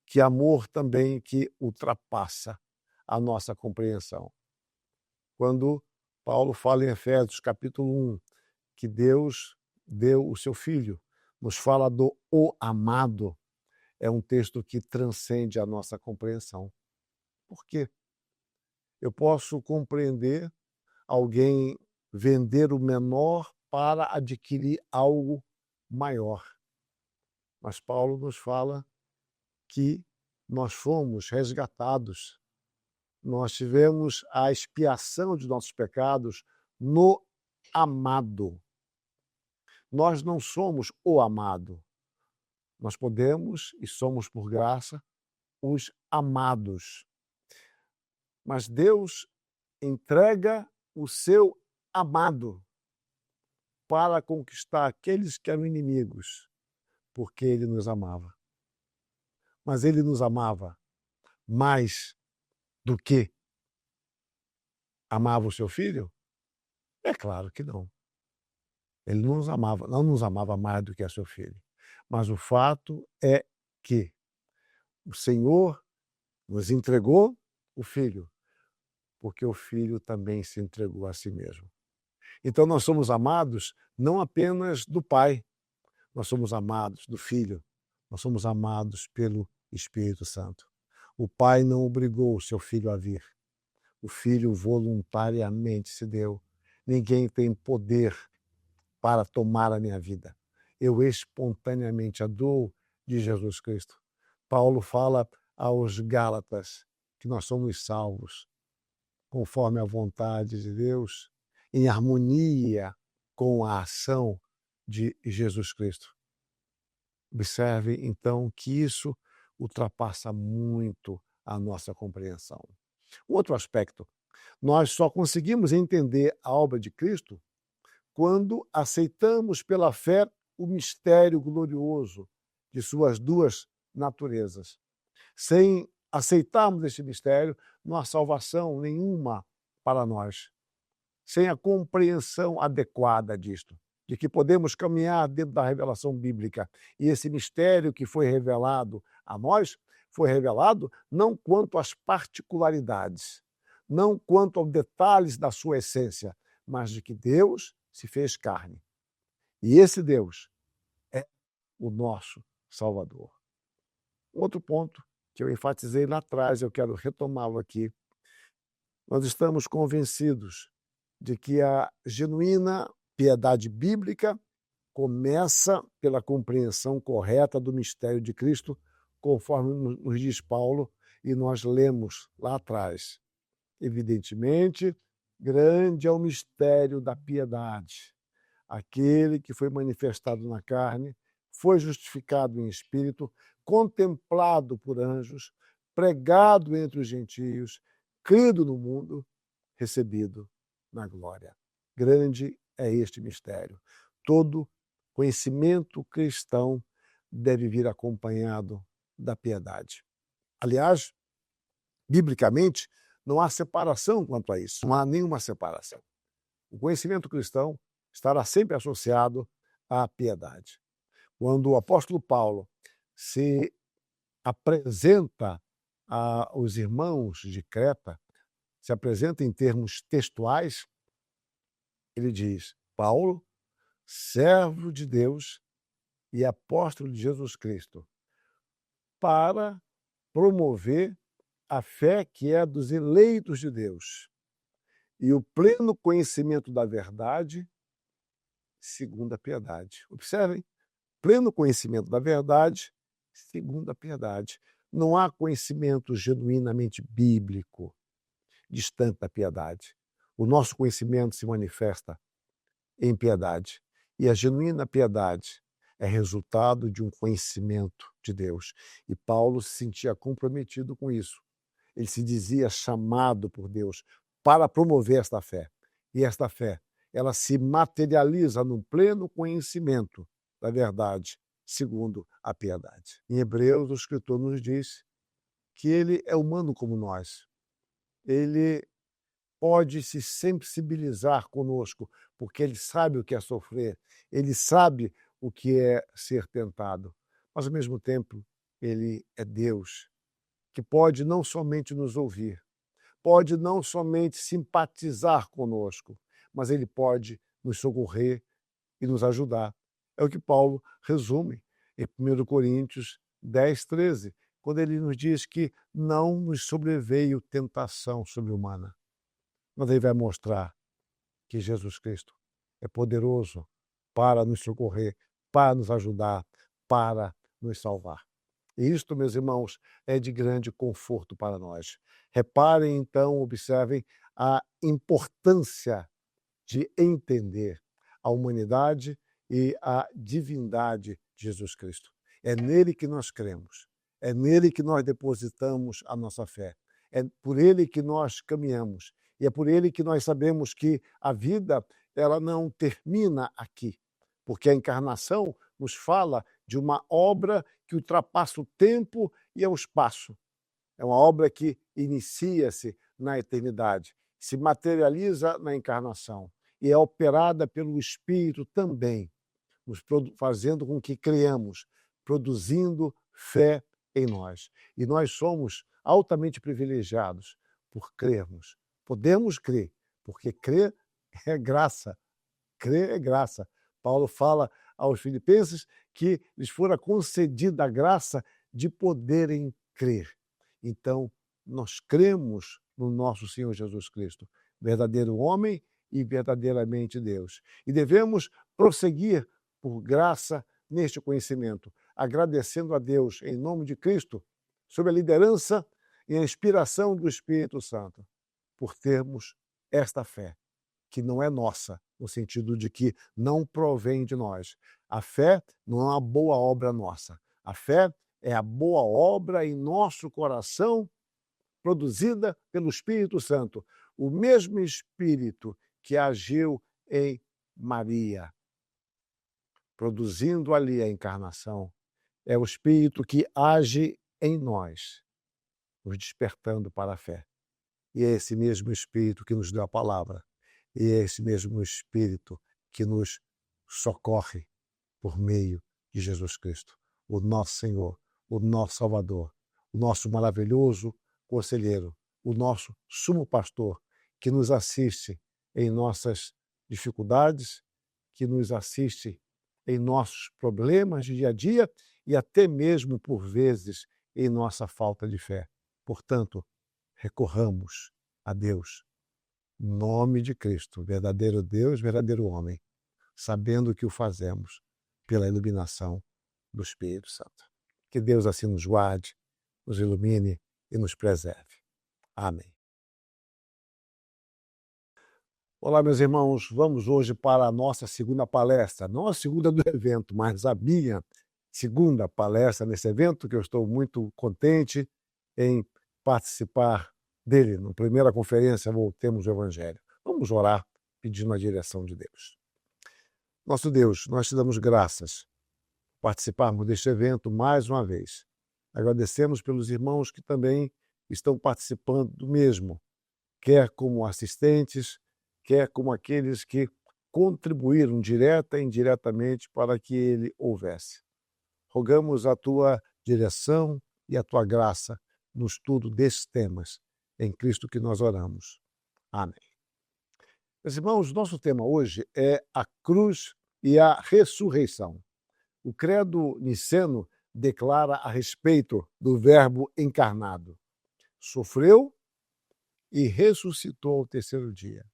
que amor também que ultrapassa a nossa compreensão. Quando Paulo fala em Efésios, capítulo 1, que Deus deu o seu Filho, nos fala do o amado, é um texto que transcende a nossa compreensão. Por quê? Eu posso compreender alguém vender o menor para adquirir algo maior. Mas Paulo nos fala que nós fomos resgatados, nós tivemos a expiação de nossos pecados no amado. Nós não somos o amado. Nós podemos e somos, por graça, os amados. Mas Deus entrega o seu amado para conquistar aqueles que eram inimigos, porque Ele nos amava. Mas Ele nos amava mais do que amava o seu Filho? É claro que não. Ele não nos amava mais do que a seu Filho. Mas o fato é que o Senhor nos entregou o Filho, porque o Filho também se entregou a si mesmo. Então nós somos amados não apenas do Pai, nós somos amados do Filho, nós somos amados pelo Espírito Santo. O Pai não obrigou o seu Filho a vir. O Filho voluntariamente se deu. Ninguém tem poder para tomar a minha vida. Eu espontaneamente a dou de Jesus Cristo. Paulo fala aos Gálatas que nós somos salvos conforme a vontade de Deus, em harmonia com a ação de Jesus Cristo. Observe, então, que isso ultrapassa muito a nossa compreensão. Outro aspecto, nós só conseguimos entender a obra de Cristo quando aceitamos pela fé o mistério glorioso de suas duas naturezas. Sem aceitarmos esse mistério, não há salvação nenhuma para nós. Sem a compreensão adequada disto, de que podemos caminhar dentro da revelação bíblica. E esse mistério que foi revelado a nós, foi revelado não quanto às particularidades, não quanto aos detalhes da sua essência, mas de que Deus se fez carne. E esse Deus é o nosso Salvador. Outro ponto que eu enfatizei lá atrás, eu quero retomá-lo aqui. Nós estamos convencidos de que a genuína piedade bíblica começa pela compreensão correta do mistério de Cristo, conforme nos diz Paulo, e nós lemos lá atrás. Evidentemente, grande é o mistério da piedade. Aquele que foi manifestado na carne, foi justificado em espírito, contemplado por anjos, pregado entre os gentios, crido no mundo, recebido na glória. Grande é este mistério. Todo conhecimento cristão deve vir acompanhado da piedade. Aliás, biblicamente, não há separação quanto a isso, não há nenhuma separação. O conhecimento cristão estará sempre associado à piedade. Quando o apóstolo Paulo se apresenta aos irmãos de Creta, se apresenta em termos textuais, ele diz: Paulo, servo de Deus e apóstolo de Jesus Cristo, para promover a fé que é dos eleitos de Deus e o pleno conhecimento da verdade segundo a piedade. Observem, pleno conhecimento da verdade segundo a piedade. Não há conhecimento genuinamente bíblico distante da piedade. O nosso conhecimento se manifesta em piedade. E a genuína piedade é resultado de um conhecimento de Deus. E Paulo se sentia comprometido com isso. Ele se dizia chamado por Deus para promover esta fé. E esta fé, ela se materializa num pleno conhecimento da verdade, segundo a piedade. Em Hebreus, o escritor nos diz que ele é humano como nós. Ele pode se sensibilizar conosco, porque ele sabe o que é sofrer, ele sabe o que é ser tentado. Mas, ao mesmo tempo, ele é Deus, que pode não somente nos ouvir, pode não somente simpatizar conosco, mas ele pode nos socorrer e nos ajudar. É o que Paulo resume em 1 Coríntios 10, 13, quando ele nos diz que não nos sobreveio tentação sobre-humana, mas ele vai mostrar que Jesus Cristo é poderoso para nos socorrer, para nos ajudar, para nos salvar. E isto, meus irmãos, é de grande conforto para nós. Reparem, então, observem a importância de entender a humanidade e a divindade de Jesus Cristo. É nele que nós cremos, é nele que nós depositamos a nossa fé, é por ele que nós caminhamos, e é por ele que nós sabemos que a vida ela não termina aqui, porque a encarnação nos fala de uma obra que ultrapassa o tempo e o espaço. É uma obra que inicia-se na eternidade, se materializa na encarnação e é operada pelo Espírito também, nos fazendo com que creamos, produzindo fé em nós. E nós somos altamente privilegiados por crermos. Podemos crer, porque crer é graça. Crer é graça. Paulo fala aos filipenses que lhes fora concedida a graça de poderem crer. Então, nós cremos no nosso Senhor Jesus Cristo, verdadeiro homem e verdadeiramente Deus. E devemos prosseguir por graça neste conhecimento, agradecendo a Deus em nome de Cristo, sob a liderança e a inspiração do Espírito Santo, por termos esta fé, que não é nossa, no sentido de que não provém de nós. A fé não é uma boa obra nossa. A fé é a boa obra em nosso coração, produzida pelo Espírito Santo. O mesmo Espírito que agiu em Maria, produzindo ali a encarnação, é o Espírito que age em nós, nos despertando para a fé. E é esse mesmo Espírito que nos deu a palavra. E é esse mesmo Espírito que nos socorre por meio de Jesus Cristo, o nosso Senhor, o nosso Salvador, o nosso maravilhoso conselheiro, o nosso sumo pastor, que nos assiste em nossas dificuldades, que nos assiste em nossos problemas de dia a dia e até mesmo, por vezes, em nossa falta de fé. Portanto, recorramos a Deus, em nome de Cristo, verdadeiro Deus, verdadeiro homem, sabendo que o fazemos pela iluminação do Espírito Santo. Que Deus assim nos guarde, nos ilumine e nos preserve. Amém. Olá, meus irmãos, vamos hoje para a nossa segunda palestra, não a segunda do evento, mas a minha segunda palestra nesse evento, que eu estou muito contente em participar dele. Na primeira conferência, Voltemos o Evangelho. Vamos orar pedindo a direção de Deus. Nosso Deus, nós te damos graças por participarmos deste evento mais uma vez. Agradecemos pelos irmãos que também estão participando do mesmo, quer como assistentes, quer como aqueles que contribuíram direta e indiretamente para que ele houvesse. Rogamos a tua direção e a tua graça no estudo desses temas. Em Cristo que nós oramos. Amém. Meus irmãos, nosso tema hoje é a cruz e a ressurreição. O credo niceno declara a respeito do Verbo encarnado. Sofreu e ressuscitou ao terceiro dia.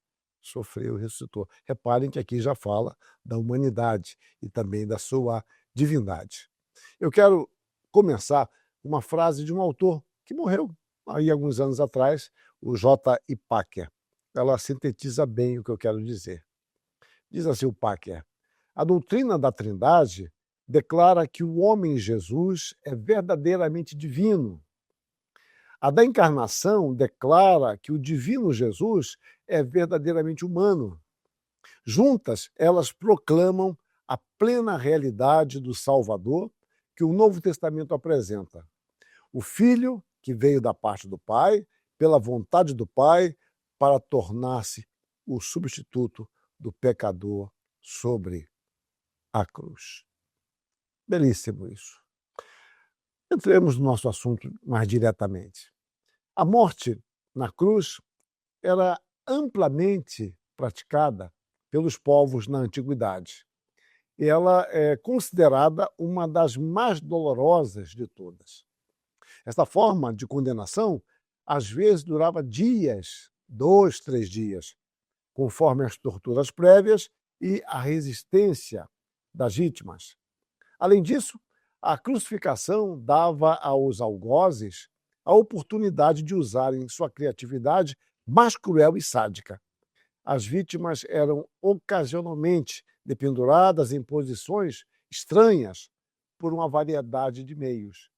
Sofreu e ressuscitou. Reparem que aqui já fala da humanidade e também da sua divindade. Eu quero começar com uma frase de um autor que morreu aí alguns anos atrás, o J.I. Packer. Ela sintetiza bem o que eu quero dizer. Diz assim o Packer: a doutrina da Trindade declara que o homem Jesus é verdadeiramente divino. A da encarnação declara que o divino Jesus é verdadeiramente humano. Juntas, elas proclamam a plena realidade do Salvador que o Novo Testamento apresenta. O Filho que veio da parte do Pai, pela vontade do Pai, para tornar-se o substituto do pecador sobre a cruz. Belíssimo isso. Entremos no nosso assunto mais diretamente. A morte na cruz era amplamente praticada pelos povos na antiguidade. E ela é considerada uma das mais dolorosas de todas. Esta forma de condenação, às vezes, durava dias, 2, 3 dias, conforme as torturas prévias e a resistência das vítimas. Além disso, a crucificação dava aos algozes a oportunidade de usarem sua criatividade mais cruel e sádica. As vítimas eram ocasionalmente dependuradas em posições estranhas por uma variedade de meios.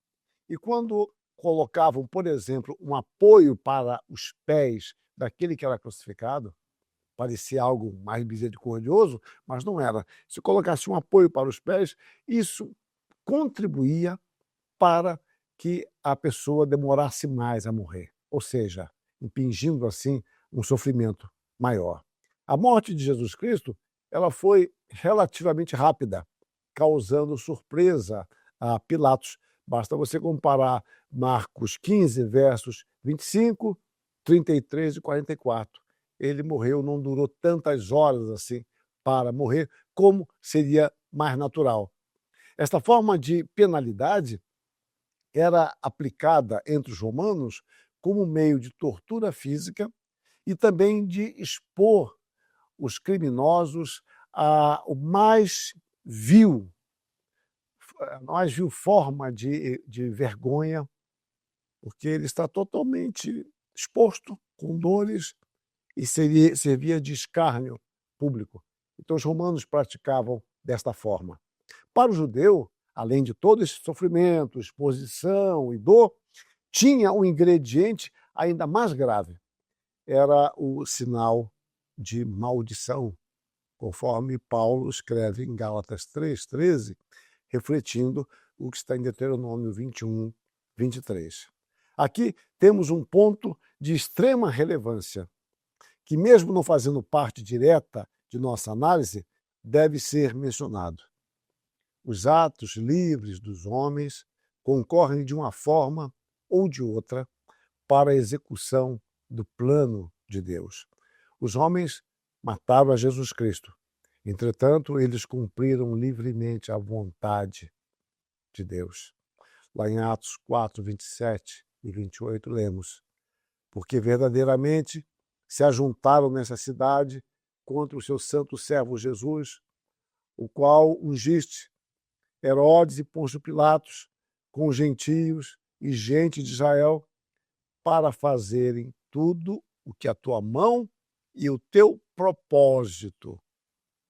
E quando colocavam, por exemplo, um apoio para os pés daquele que era crucificado, parecia algo mais misericordioso, mas não era. Se colocasse um apoio para os pés, isso contribuía para que a pessoa demorasse mais a morrer, ou seja, impingindo assim um sofrimento maior. A morte de Jesus Cristo, ela foi relativamente rápida, causando surpresa a Pilatos. Basta você comparar Marcos 15, versos 25, 33 e 44. Ele morreu, não durou tantas horas assim para morrer, como seria mais natural. Esta forma de penalidade era aplicada entre os romanos como meio de tortura física e também de expor os criminosos à mais vil forma de vergonha, porque ele está totalmente exposto, com dores, e servia de escárnio público. Então, os romanos praticavam desta forma. Para o judeu, além de todo esse sofrimento, exposição e dor, tinha um ingrediente ainda mais grave. Era o sinal de maldição, conforme Paulo escreve em Gálatas 3:13, refletindo o que está em Deuteronômio 21, 23. Aqui temos um ponto de extrema relevância, que mesmo não fazendo parte direta de nossa análise, deve ser mencionado. Os atos livres dos homens concorrem de uma forma ou de outra para a execução do plano de Deus. Os homens mataram a Jesus Cristo. Entretanto, eles cumpriram livremente a vontade de Deus. Lá em Atos 4, 27 e 28, lemos: porque verdadeiramente se ajuntaram nessa cidade contra o seu santo servo Jesus, o qual ungiste Herodes e Pôncio Pilatos, com os gentios e gente de Israel, para fazerem tudo o que a tua mão e o teu propósito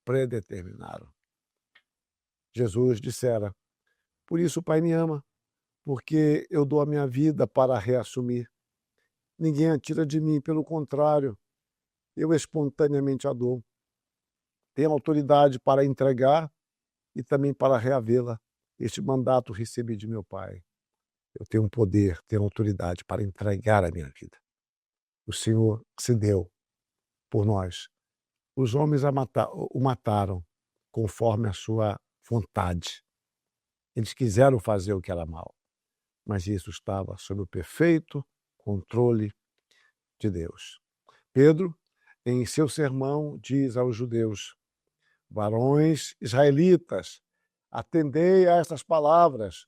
predeterminaram. Jesus dissera: por isso o Pai me ama, porque eu dou a minha vida para reassumir. Ninguém a tira de mim, pelo contrário, eu espontaneamente a dou. Tenho autoridade para entregar e também para reavê-la. Este mandato recebi de meu Pai. Eu tenho um poder, tenho autoridade para entregar a minha vida. O Senhor se deu por nós. Os homens o mataram conforme a sua vontade. Eles quiseram fazer o que era mal, mas isso estava sob o perfeito controle de Deus. Pedro, em seu sermão, diz aos judeus: varões israelitas, atendei a estas palavras.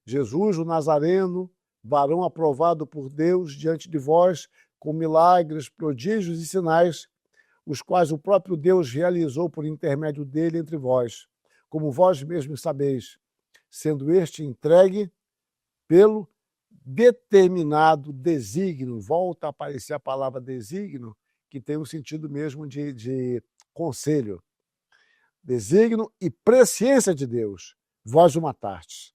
Jesus, o Nazareno, varão aprovado por Deus diante de vós, com milagres, prodígios e sinais, os quais o próprio Deus realizou por intermédio dele entre vós, como vós mesmos sabeis, sendo este entregue pelo determinado desígnio. Volta a aparecer a palavra desígnio, que tem um sentido mesmo de conselho. Desígnio e presciência de Deus, vós o matastes,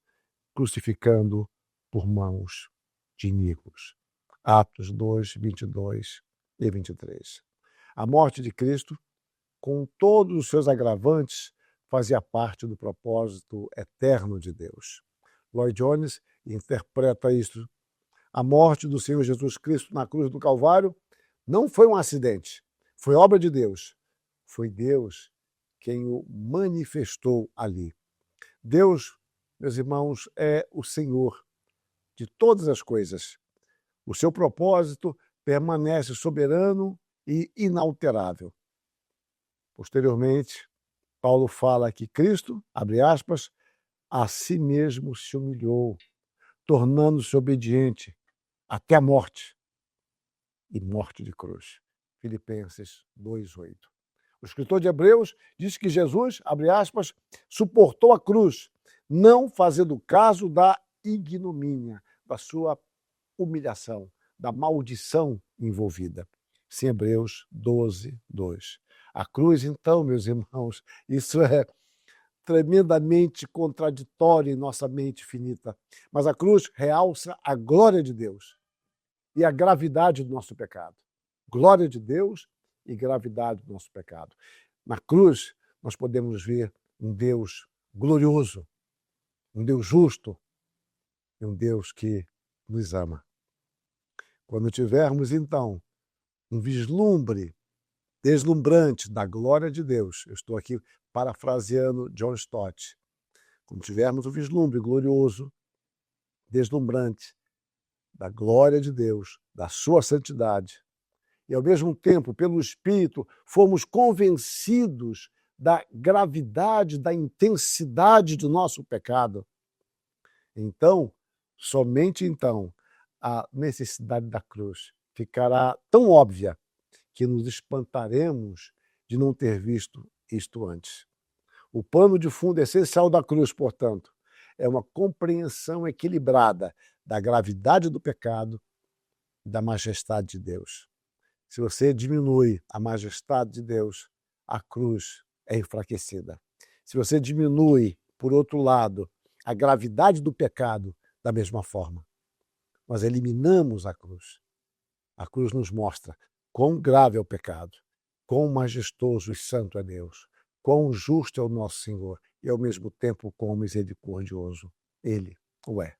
crucificando por mãos de iníquos. Atos 2, 22 e 23. A morte de Cristo, com todos os seus agravantes, fazia parte do propósito eterno de Deus. Lloyd Jones interpreta isso. A morte do Senhor Jesus Cristo na cruz do Calvário não foi um acidente, foi obra de Deus. Foi Deus quem o manifestou ali. Deus, meus irmãos, é o Senhor de todas as coisas. O seu propósito permanece soberano e inalterável. Posteriormente, Paulo fala que Cristo, abre aspas, a si mesmo se humilhou, tornando-se obediente até a morte, e morte de cruz. Filipenses 2:8. O escritor de Hebreus diz que Jesus, abre aspas, suportou a cruz, não fazendo caso da ignomínia, da sua humilhação, da maldição envolvida. Sim, Hebreus 12:2. A cruz, então, meus irmãos, isso é tremendamente contraditório em nossa mente finita, mas a cruz realça a glória de Deus e a gravidade do nosso pecado. Glória de Deus e gravidade do nosso pecado. Na cruz, nós podemos ver um Deus glorioso, um Deus justo e um Deus que nos ama. Quando tivermos, então, um vislumbre deslumbrante da glória de Deus, eu estou aqui parafraseando John Stott, quando tivermos um vislumbre glorioso, deslumbrante da glória de Deus, da sua santidade, e ao mesmo tempo, pelo Espírito, fomos convencidos da gravidade, da intensidade do nosso pecado, então, somente então, a necessidade da cruz ficará tão óbvia que nos espantaremos de não ter visto isto antes. O pano de fundo essencial da cruz, portanto, é uma compreensão equilibrada da gravidade do pecado e da majestade de Deus. Se você diminui a majestade de Deus, a cruz é enfraquecida. Se você diminui, por outro lado, a gravidade do pecado, da mesma forma, nós eliminamos a cruz. A cruz nos mostra quão grave é o pecado, quão majestoso e santo é Deus, quão justo é o nosso Senhor e, ao mesmo tempo, quão misericordioso Ele o é.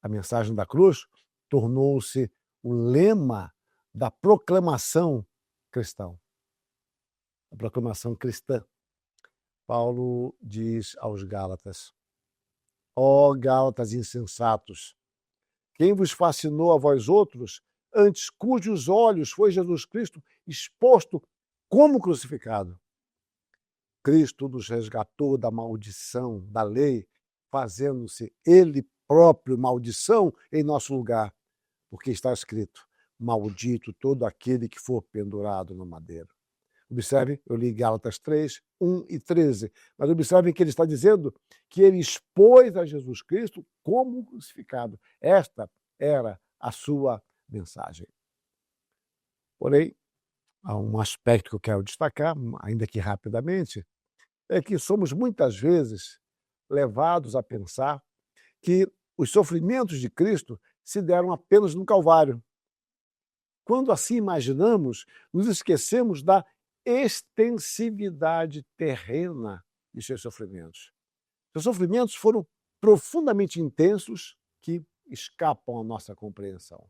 A mensagem da cruz tornou-se o lema da proclamação cristã. A proclamação cristã. Paulo diz aos Gálatas: ó Gálatas insensatos, quem vos fascinou a vós outros, antes cujos olhos foi Jesus Cristo exposto como crucificado? Cristo nos resgatou da maldição da lei, fazendo-se Ele próprio maldição em nosso lugar, porque está escrito: maldito todo aquele que for pendurado no madeiro. Observe, eu li Gálatas 3, 1 e 13, mas observem que ele está dizendo que ele expôs a Jesus Cristo como crucificado. Esta era a sua mensagem. Porém, há um aspecto que eu quero destacar, ainda que rapidamente, é que somos muitas vezes levados a pensar que Os sofrimentos de Cristo se deram apenas no Calvário. Quando assim imaginamos, nos esquecemos da extensividade terrena de seus sofrimentos. Seus sofrimentos foram profundamente intensos que escapam à nossa compreensão.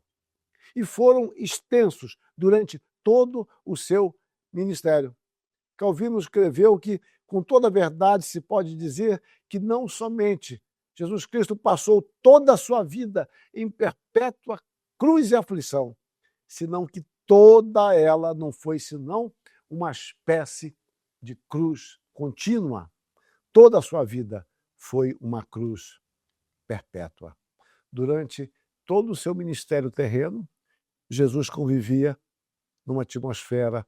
E foram extensos durante todo o seu ministério. Calvino escreveu que, com toda a verdade, se pode dizer que não somente Jesus Cristo passou toda a sua vida em perpétua cruz e aflição, senão que toda ela não foi senão uma espécie de cruz contínua. Toda a sua vida foi uma cruz perpétua. Durante todo o seu ministério terreno, Jesus convivia numa atmosfera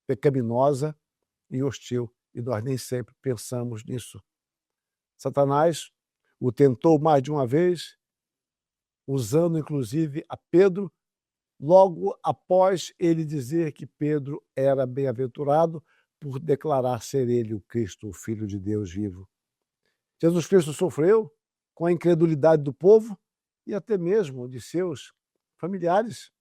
pecaminosa e hostil, e nós nem sempre pensamos nisso. Satanás o tentou mais de uma vez, usando inclusive a Pedro, logo após ele dizer que Pedro era bem-aventurado por declarar ser ele o Cristo, o Filho de Deus vivo. Jesus Cristo sofreu com a incredulidade do povo e até mesmo de seus familiares.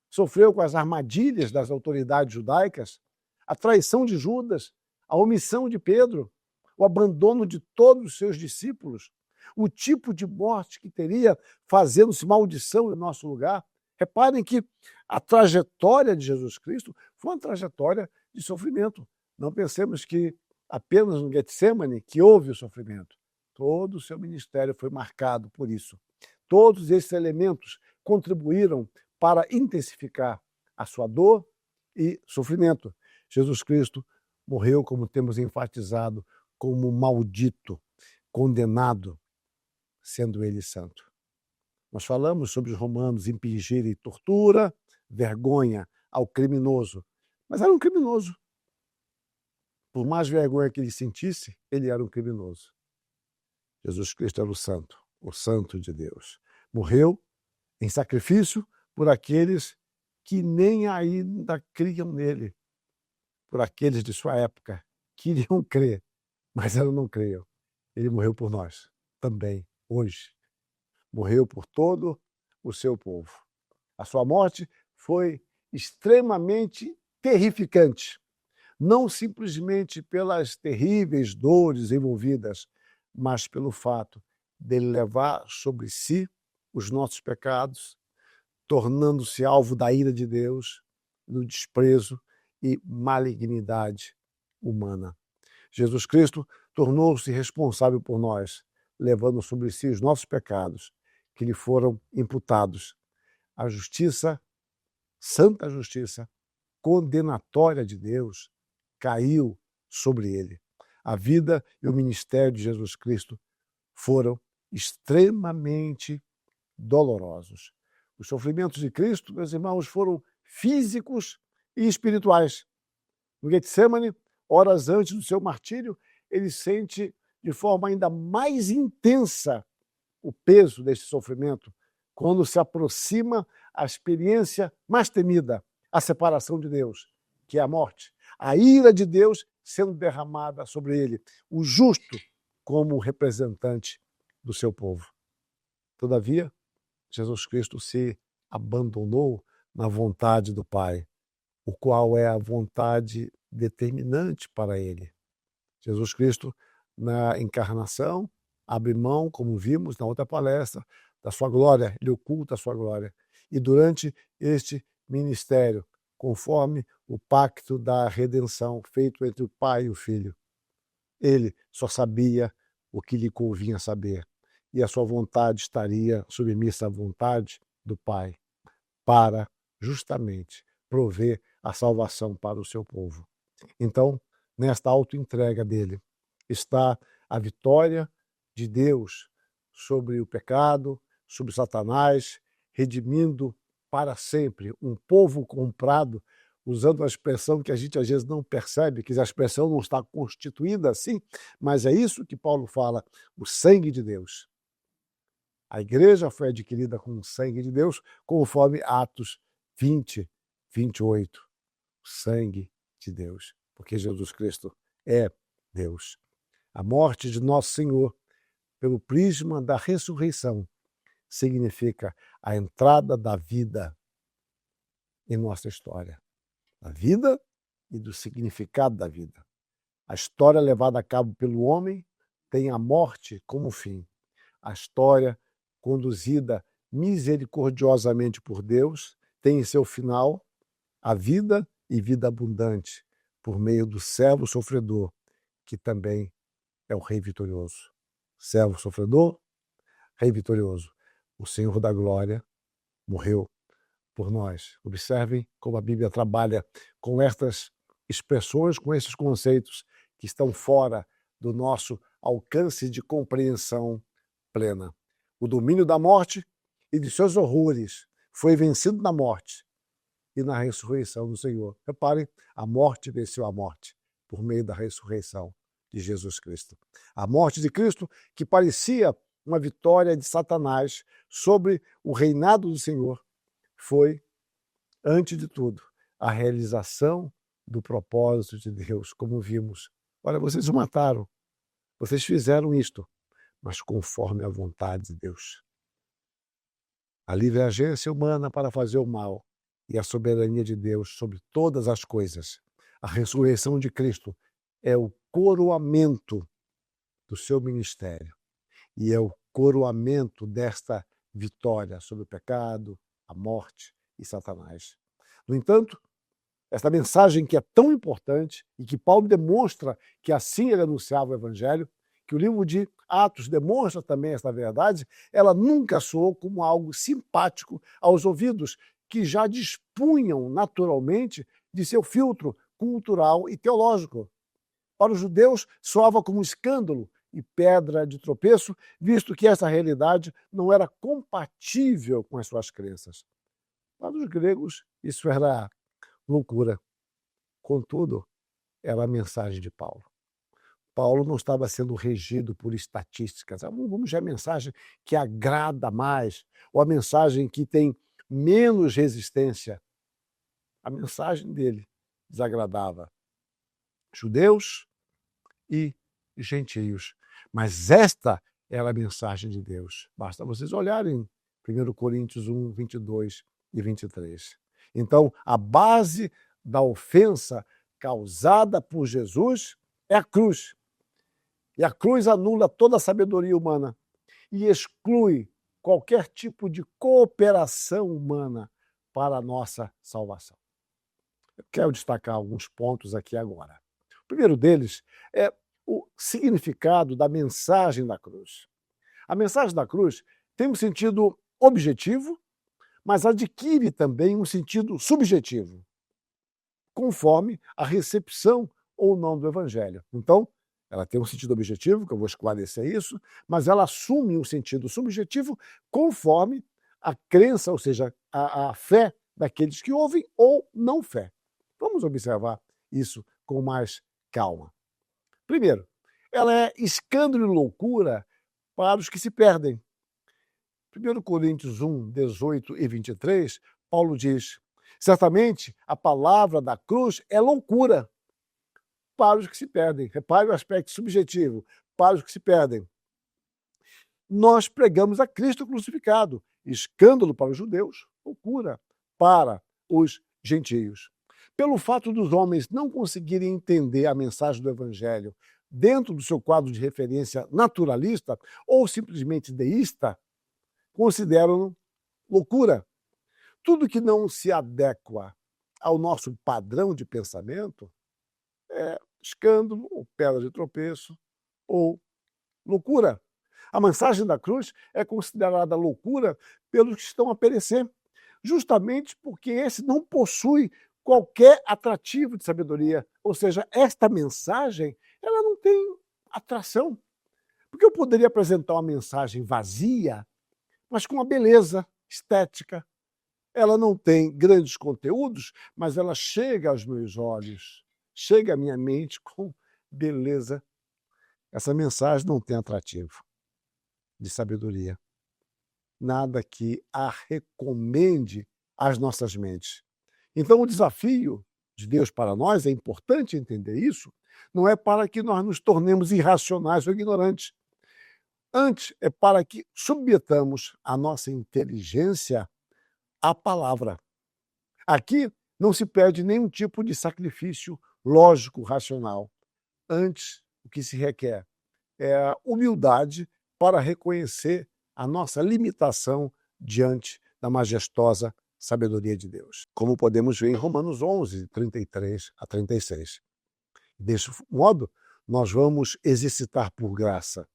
Sofreu com as armadilhas das autoridades judaicas, a traição de Judas, a omissão de Pedro, o abandono de todos os seus discípulos, o tipo de morte que teria fazendo-se maldição em nosso lugar. Reparem que a trajetória de Jesus Cristo foi uma trajetória de sofrimento. Não pensemos que apenas no Getsemane que houve o sofrimento. Todo o seu ministério foi marcado por isso. Todos esses elementos contribuíram para intensificar a sua dor e sofrimento. Jesus Cristo morreu, como temos enfatizado, como maldito, condenado, sendo ele santo. Nós falamos sobre os romanos impingirem tortura, vergonha ao criminoso, mas era um criminoso. Por mais vergonha que ele sentisse, ele era um criminoso. Jesus Cristo era o santo de Deus. Morreu em sacrifício por aqueles que nem ainda criam nele, por aqueles de sua época, queriam crer, mas eles não creiam. Ele morreu por nós, também, hoje. Morreu por todo o seu povo. A sua morte foi extremamente terrificante, não simplesmente pelas terríveis dores envolvidas, mas pelo fato dele levar sobre si os nossos pecados, tornando-se alvo da ira de Deus, do desprezo e malignidade humana. Jesus Cristo tornou-se responsável por nós, levando sobre si os nossos pecados, que lhe foram imputados. A justiça, santa justiça, condenatória de Deus, caiu sobre ele. A vida e o ministério de Jesus Cristo foram extremamente dolorosos. Os sofrimentos de Cristo, meus irmãos, foram físicos e espirituais. No Getsemane, horas antes do seu martírio, ele sente de forma ainda mais intensa o peso desse sofrimento, quando se aproxima a experiência mais temida, a separação de Deus, que é a morte. A ira de Deus sendo derramada sobre ele, o justo como representante do seu povo. Todavia, Jesus Cristo se abandonou na vontade do Pai, o qual é a vontade determinante para ele. Jesus Cristo, na encarnação, abre mão, como vimos na outra palestra, da sua glória, ele oculta a sua glória. E durante este ministério, conforme o pacto da redenção feito entre o Pai e o Filho, ele só sabia o que lhe convinha saber, e a sua vontade estaria submissa à vontade do Pai, para justamente prover a salvação para o seu povo. Então, nesta autoentrega dele, está a vitória de Deus sobre o pecado, sobre Satanás, redimindo para sempre um povo comprado, usando a expressão que a gente às vezes não percebe, que a expressão não está constituída assim, mas é isso que Paulo fala, o sangue de Deus. A igreja foi adquirida com o sangue de Deus, conforme Atos 20, 28. O sangue de Deus, porque Jesus Cristo é Deus. A morte de nosso Senhor pelo prisma da ressurreição, significa a entrada da vida em nossa história. Da vida e do significado da vida. A história levada a cabo pelo homem tem a morte como fim. A história conduzida misericordiosamente por Deus tem em seu final a vida e vida abundante por meio do servo sofredor, que também é o Rei vitorioso. Servo sofredor, Rei vitorioso. O Senhor da glória morreu por nós. Observem como a Bíblia trabalha com estas expressões, com esses conceitos que estão fora do nosso alcance de compreensão plena. O domínio da morte e de seus horrores foi vencido na morte e na ressurreição do Senhor. Reparem, a morte venceu a morte por meio da ressurreição de Jesus Cristo. A morte de Cristo, que parecia uma vitória de Satanás sobre o reinado do Senhor, foi, antes de tudo, a realização do propósito de Deus, como vimos. Olha, vocês o mataram, vocês fizeram isto, mas conforme a vontade de Deus. A livre agência humana para fazer o mal e a soberania de Deus sobre todas as coisas. A ressurreição de Cristo é o coroamento do seu ministério e é o coroamento desta vitória sobre o pecado, a morte e Satanás. No entanto, esta mensagem que é tão importante e que Paulo demonstra que assim ele anunciava o Evangelho, que o livro de Atos demonstra também esta verdade, ela nunca soou como algo simpático aos ouvidos que já dispunham naturalmente de seu filtro cultural e teológico. Para os judeus, soava como escândalo e pedra de tropeço, visto que essa realidade não era compatível com as suas crenças. Para os gregos, isso era loucura. Contudo, era a mensagem de Paulo. Paulo não estava sendo regido por estatísticas. Vamos ver a mensagem que agrada mais, ou a mensagem que tem menos resistência. A mensagem dele desagradava judeus e gentios. Mas esta era a mensagem de Deus. Basta vocês olharem 1 Coríntios 1, 22 e 23. Então, a base da ofensa causada por Jesus é a cruz. E a cruz anula toda a sabedoria humana e exclui qualquer tipo de cooperação humana para a nossa salvação. Eu quero destacar alguns pontos aqui agora. O primeiro deles é o significado da mensagem da cruz. A mensagem da cruz tem um sentido objetivo, mas adquire também um sentido subjetivo, conforme a recepção ou não do Evangelho. Então, ela tem um sentido objetivo, que eu vou esclarecer isso, mas ela assume um sentido subjetivo conforme a crença, ou seja, a fé daqueles que ouvem ou não fé. Vamos observar isso com mais calma. Primeiro, ela é escândalo e loucura para os que se perdem. 1 Coríntios 1, 18 e 23, Paulo diz: certamente a palavra da cruz é loucura para os que se perdem. Repare o aspecto subjetivo, para os que se perdem. Nós pregamos a Cristo crucificado, escândalo para os judeus, loucura para os gentios. Pelo fato dos homens não conseguirem entender a mensagem do Evangelho dentro do seu quadro de referência naturalista ou simplesmente deísta, consideram loucura. Tudo que não se adequa ao nosso padrão de pensamento é escândalo, ou pedra de tropeço, ou loucura. A mensagem da cruz é considerada loucura pelos que estão a perecer, justamente porque esse não possui qualquer atrativo de sabedoria. Ou seja, esta mensagem ela não tem atração. Porque eu poderia apresentar uma mensagem vazia, mas com uma beleza estética. Ela não tem grandes conteúdos, mas ela chega aos meus olhos, chega à minha mente com beleza. Essa mensagem não tem atrativo de sabedoria. Nada que a recomende às nossas mentes. Então, o desafio de Deus para nós, é importante entender isso, não é para que nós nos tornemos irracionais ou ignorantes. Antes, é para que submetamos a nossa inteligência à palavra. Aqui não se pede nenhum tipo de sacrifício lógico, racional. Antes, o que se requer é a humildade para reconhecer a nossa limitação diante da majestosa sabedoria de Deus. Como podemos ver em Romanos 11, 33 a 36. Desse modo, nós vamos exercitar por graça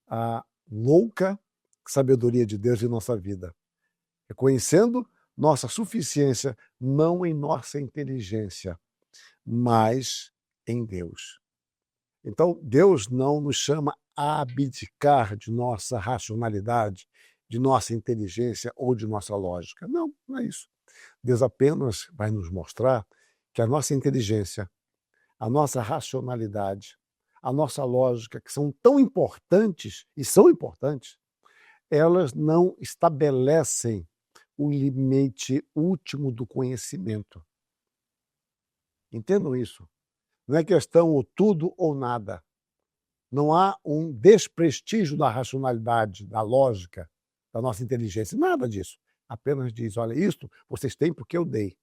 a louca sabedoria de Deus em nossa vida, reconhecendo nossa suficiência não em nossa inteligência, mas em Deus. Então, Deus não nos chama a abdicar de nossa racionalidade, de nossa inteligência ou de nossa lógica. Não, não é isso. Deus apenas vai nos mostrar que a nossa inteligência, a nossa racionalidade, a nossa lógica, que são tão importantes, e são importantes, elas não estabelecem o limite último do conhecimento. Entendam isso. Não é questão ou tudo ou nada. Não há um desprestígio da racionalidade, da lógica, da nossa inteligência. Nada disso. Apenas diz, olha, isto vocês têm porque eu dei.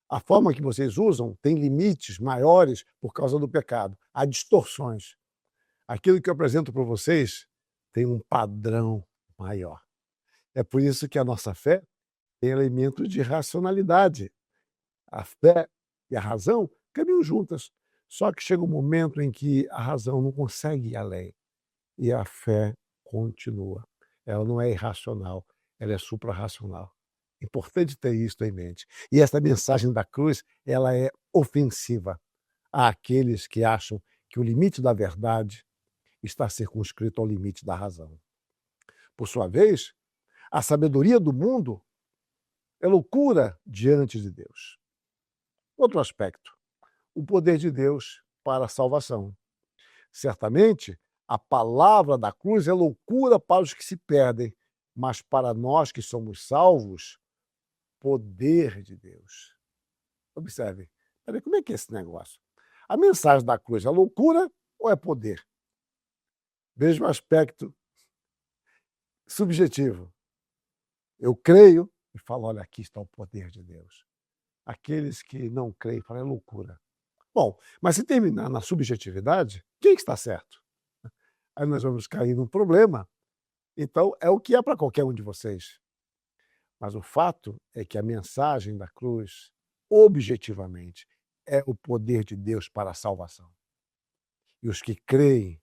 A forma que vocês usam tem limites maiores por causa do pecado. Há distorções. Aquilo que eu apresento para vocês tem um padrão maior. É por isso que a nossa fé tem elementos de racionalidade. A fé e a razão caminham juntas. Só que chega um momento em que a razão não consegue ir além e a fé continua. Ela não é irracional, ela é suprarracional. Importante ter isso em mente. E essa mensagem da cruz, ela é ofensiva àqueles que acham que o limite da verdade está circunscrito ao limite da razão. Por sua vez, a sabedoria do mundo é loucura diante de Deus. Outro aspecto, o poder de Deus para a salvação. Certamente, a palavra da cruz é loucura para os que se perdem, mas para nós que somos salvos, poder de Deus. Observe, peraí, como é que é esse negócio? A mensagem da cruz é loucura ou é poder? Veja o aspecto subjetivo. Eu creio e falo, olha, aqui está o poder de Deus. Aqueles que não creem falam, é loucura. Bom, mas se terminar na subjetividade, quem está certo? Aí nós vamos cair num problema. Então, é o que é para qualquer um de vocês. Mas o fato é que a mensagem da cruz, objetivamente, é o poder de Deus para a salvação. E os que creem,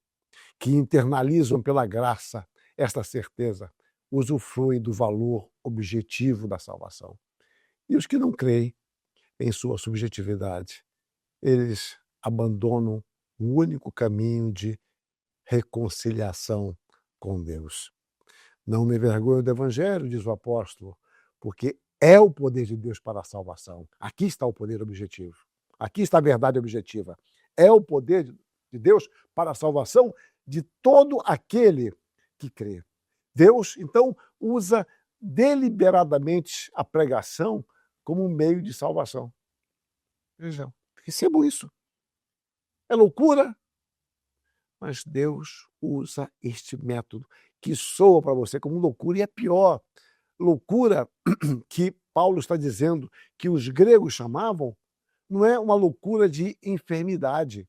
que internalizam pela graça esta certeza, usufruem do valor objetivo da salvação. E os que não creem, em sua subjetividade, eles abandonam o único caminho de reconciliação com Deus. Não me envergonho do Evangelho, diz o apóstolo, porque é o poder de Deus para a salvação. Aqui está o poder objetivo. Aqui está a verdade objetiva. É o poder de Deus para a salvação de todo aquele que crê. Deus, então, usa deliberadamente a pregação como um meio de salvação. Vejam, recebam isso. É loucura, mas Deus usa este método que soa para você como loucura e é pior. Loucura que Paulo está dizendo que os gregos chamavam não é uma loucura de enfermidade.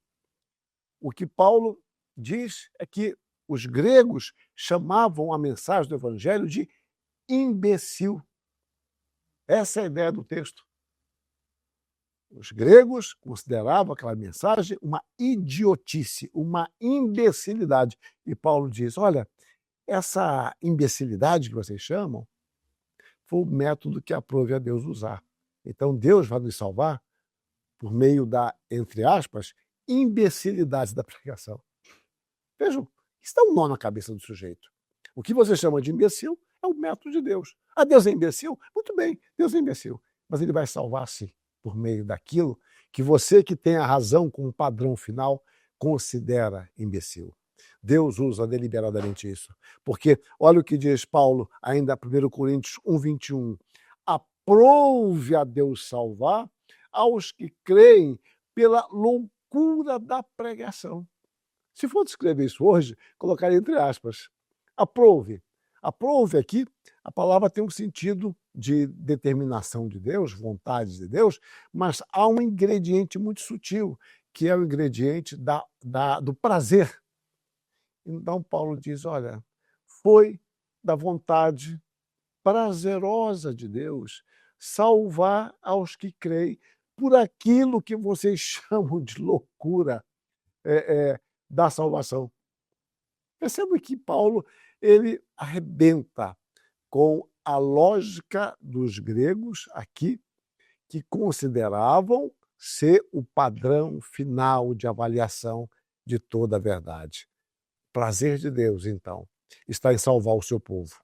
O que Paulo diz é que os gregos chamavam a mensagem do evangelho de imbecil. Essa é a ideia do texto. Os gregos consideravam aquela mensagem uma idiotice, uma imbecilidade. E Paulo diz, olha, essa imbecilidade que vocês chamam foi o método que aprove a Deus usar. Então Deus vai nos salvar por meio da, entre aspas, imbecilidade da pregação. Vejam, isso dá um nó na cabeça do sujeito. O que você chama de imbecil é o método de Deus. Ah, Deus é imbecil? Muito bem, Deus é imbecil. Mas ele vai salvar sim, por meio daquilo que você que tem a razão como padrão final considera imbecil. Deus usa deliberadamente isso. Porque, olha o que diz Paulo, ainda 1 Coríntios 1:21. Aprove a Deus salvar aos que creem pela loucura da pregação. Se for descrever isso hoje, colocaria entre aspas. Aprove. Aprove aqui, a palavra tem um sentido de determinação de Deus, vontade de Deus, mas há um ingrediente muito sutil, que é o ingrediente do prazer. Então Paulo diz, olha, foi da vontade prazerosa de Deus salvar aos que creem por aquilo que vocês chamam de loucura da salvação. Perceba que Paulo ele arrebenta com a lógica dos gregos aqui, que consideravam ser o padrão final de avaliação de toda a verdade. O prazer de Deus, então, está em salvar o seu povo.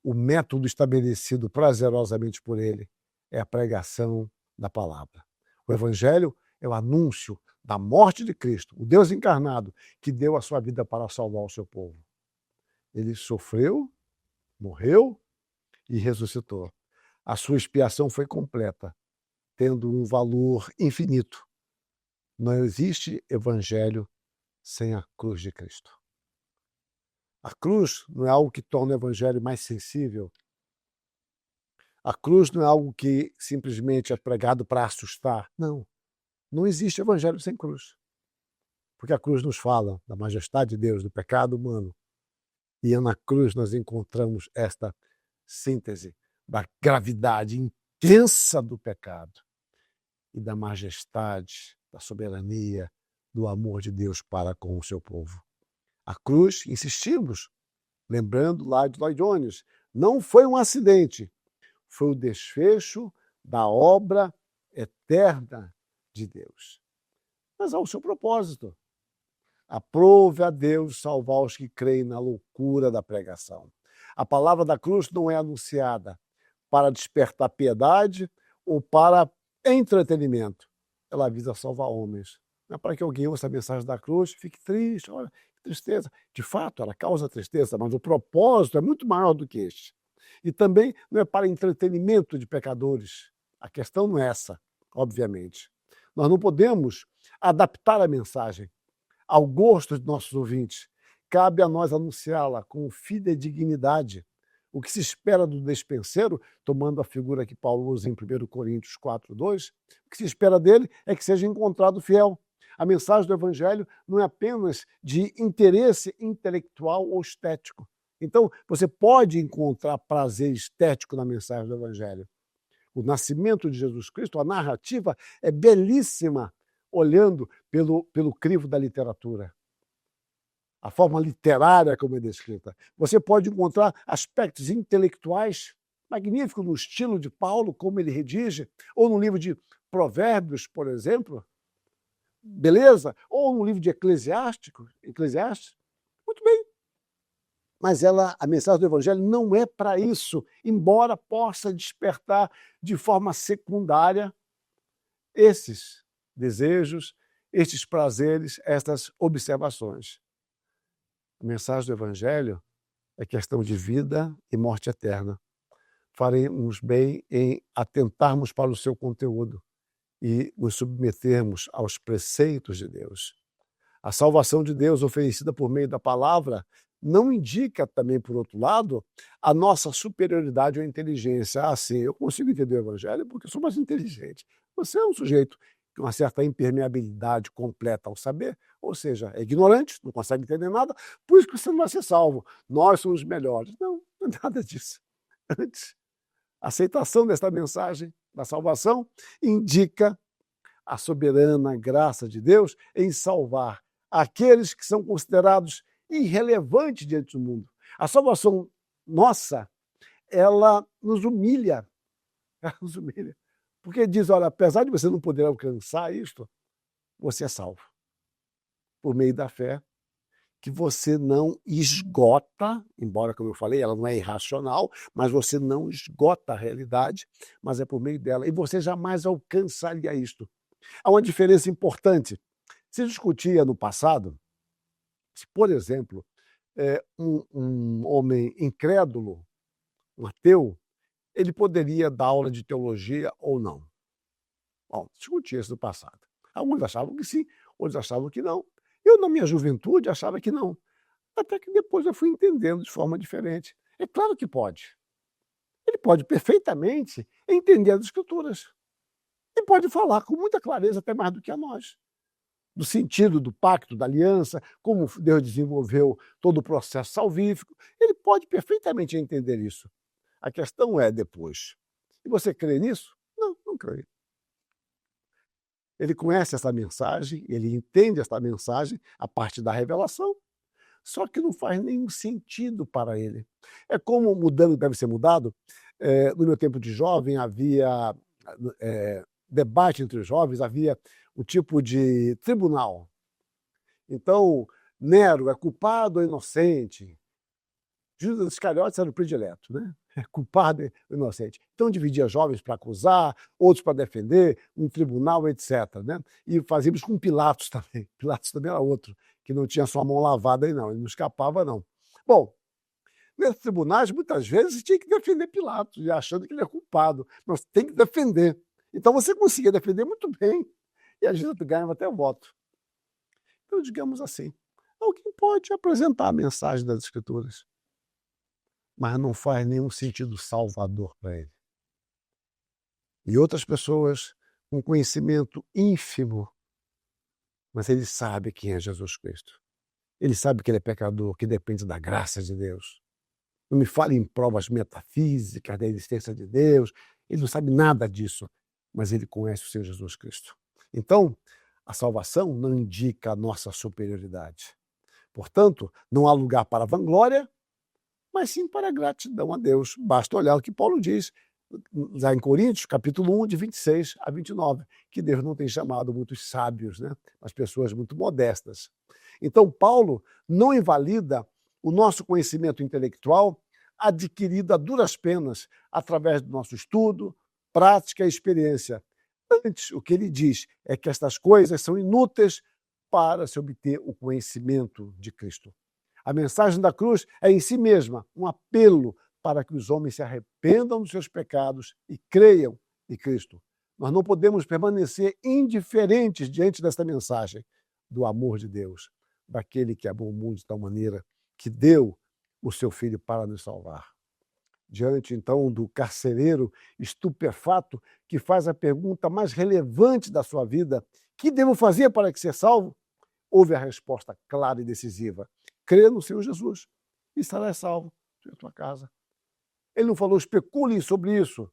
O método estabelecido prazerosamente por ele é a pregação da palavra. O Evangelho é o anúncio da morte de Cristo, o Deus encarnado, que deu a sua vida para salvar o seu povo. Ele sofreu, morreu e ressuscitou. A sua expiação foi completa, tendo um valor infinito. Não existe evangelho sem a cruz de Cristo. A cruz não é algo que torna o evangelho mais sensível. A cruz não é algo que simplesmente é pregado para assustar. Não. Não existe evangelho sem cruz. Porque a cruz nos fala da majestade de Deus, do pecado humano. E na cruz nós encontramos esta síntese da gravidade intensa do pecado e da majestade, da soberania, do amor de Deus para com o seu povo. A cruz, insistimos, lembrando lá de Lloyd Jones, não foi um acidente, foi o desfecho da obra eterna de Deus. Mas há o seu propósito. Aprove a Deus salvar os que creem na loucura da pregação. A palavra da cruz não é anunciada para despertar piedade ou para entretenimento. Ela visa salvar homens. Não é para que alguém ouça a mensagem da cruz e fique triste, olha, que tristeza. De fato, ela causa tristeza, mas o propósito é muito maior do que este. E também não é para entretenimento de pecadores. A questão não é essa, obviamente. Nós não podemos adaptar a mensagem ao gosto de nossos ouvintes. Cabe a nós anunciá-la com fidedignidade. O que se espera do despenseiro, tomando a figura que Paulo usa em 1 Coríntios 4:2, o que se espera dele é que seja encontrado fiel. A mensagem do Evangelho não é apenas de interesse intelectual ou estético. Então, você pode encontrar prazer estético na mensagem do Evangelho. O nascimento de Jesus Cristo, a narrativa é belíssima, olhando pelo crivo da literatura. A forma literária como é descrita. Você pode encontrar aspectos intelectuais magníficos no estilo de Paulo, como ele redige, ou no livro de Provérbios, por exemplo. Beleza? Ou no livro de Eclesiastes. Muito bem. Mas a mensagem do Evangelho não é para isso, embora possa despertar de forma secundária esses desejos, estes prazeres, estas observações. A mensagem do Evangelho é questão de vida e morte eterna. Faremos bem em atentarmos para o seu conteúdo e nos submetermos aos preceitos de Deus. A salvação de Deus oferecida por meio da palavra não indica também, por outro lado, a nossa superioridade ou inteligência. Ah, sim, eu consigo entender o Evangelho porque eu sou mais inteligente. Você é um sujeito com uma certa impermeabilidade completa ao saber, ou seja, é ignorante, não consegue entender nada, por isso que você não vai ser salvo. Nós somos melhores. Não, não é nada disso. Antes, a aceitação desta mensagem da salvação indica a soberana graça de Deus em salvar aqueles que são considerados irrelevantes diante do mundo. A salvação nossa, ela nos humilha. Ela nos humilha. Porque diz, olha, apesar de você não poder alcançar isto, você é salvo. Por meio da fé, que você não esgota, embora, como eu falei, ela não é irracional, mas você não esgota a realidade, mas é por meio dela. E você jamais alcançaria isto. Há uma diferença importante. Se discutia no passado, se, por exemplo, um homem incrédulo, um ateu, ele poderia dar aula de teologia ou não. Bom, discutia isso no passado. Alguns achavam que sim, outros achavam que não. E Eu, na minha juventude, achava que não. Até que depois eu fui entendendo de forma diferente. É claro que pode. Ele pode perfeitamente entender as Escrituras. E pode falar com muita clareza, até mais do que a nós. Do sentido do pacto, da aliança, como Deus desenvolveu todo o processo salvífico. Ele pode perfeitamente entender isso. A questão é depois. E você crê nisso? Não, não creio. Ele conhece essa mensagem, ele entende essa mensagem a partir da revelação, só que não faz nenhum sentido para ele. É como mudando deve ser mudado. No meu tempo de jovem havia debate entre os jovens, havia um tipo de tribunal. Então, Nero é culpado ou inocente? Judas Iscariotes era o predileto, né? Culpado ou inocente. Então dividia jovens para acusar, outros para defender, um tribunal, etc. Né? E fazíamos com Pilatos também. Pilatos também era outro, que não tinha sua mão lavada aí, não. Ele não escapava, não. Bom, nesses tribunais, muitas vezes, tinha que defender Pilatos, achando que ele é culpado. Mas tem que defender. Então você conseguia defender muito bem, e às vezes ganhava até voto. Então, digamos assim, alguém pode apresentar a mensagem das Escrituras, mas não faz nenhum sentido salvador para ele. E outras pessoas com conhecimento ínfimo, mas ele sabe quem é Jesus Cristo. Ele sabe que ele é pecador, que depende da graça de Deus. Não me fale em provas metafísicas da existência de Deus. Ele não sabe nada disso, mas ele conhece o Senhor Jesus Cristo. Então, a salvação não indica a nossa superioridade. Portanto, não há lugar para vanglória, mas sim para a gratidão a Deus. Basta olhar o que Paulo diz já em Coríntios, capítulo 1, de 26 a 29, que Deus não tem chamado muitos sábios, né? Mas pessoas muito modestas. Então, Paulo não invalida o nosso conhecimento intelectual adquirido a duras penas através do nosso estudo, prática e experiência. Antes, o que ele diz é que estas coisas são inúteis para se obter o conhecimento de Cristo. A mensagem da cruz é em si mesma um apelo para que os homens se arrependam dos seus pecados e creiam em Cristo. Nós não podemos permanecer indiferentes diante desta mensagem do amor de Deus, daquele que amou o mundo de tal maneira que deu o seu Filho para nos salvar. Diante, então, do carcereiro estupefato que faz a pergunta mais relevante da sua vida: que devo fazer para ser salvo? Houve a resposta clara e decisiva: crê no Senhor Jesus e estarás salvo na tua casa. Ele não falou, especulem sobre isso.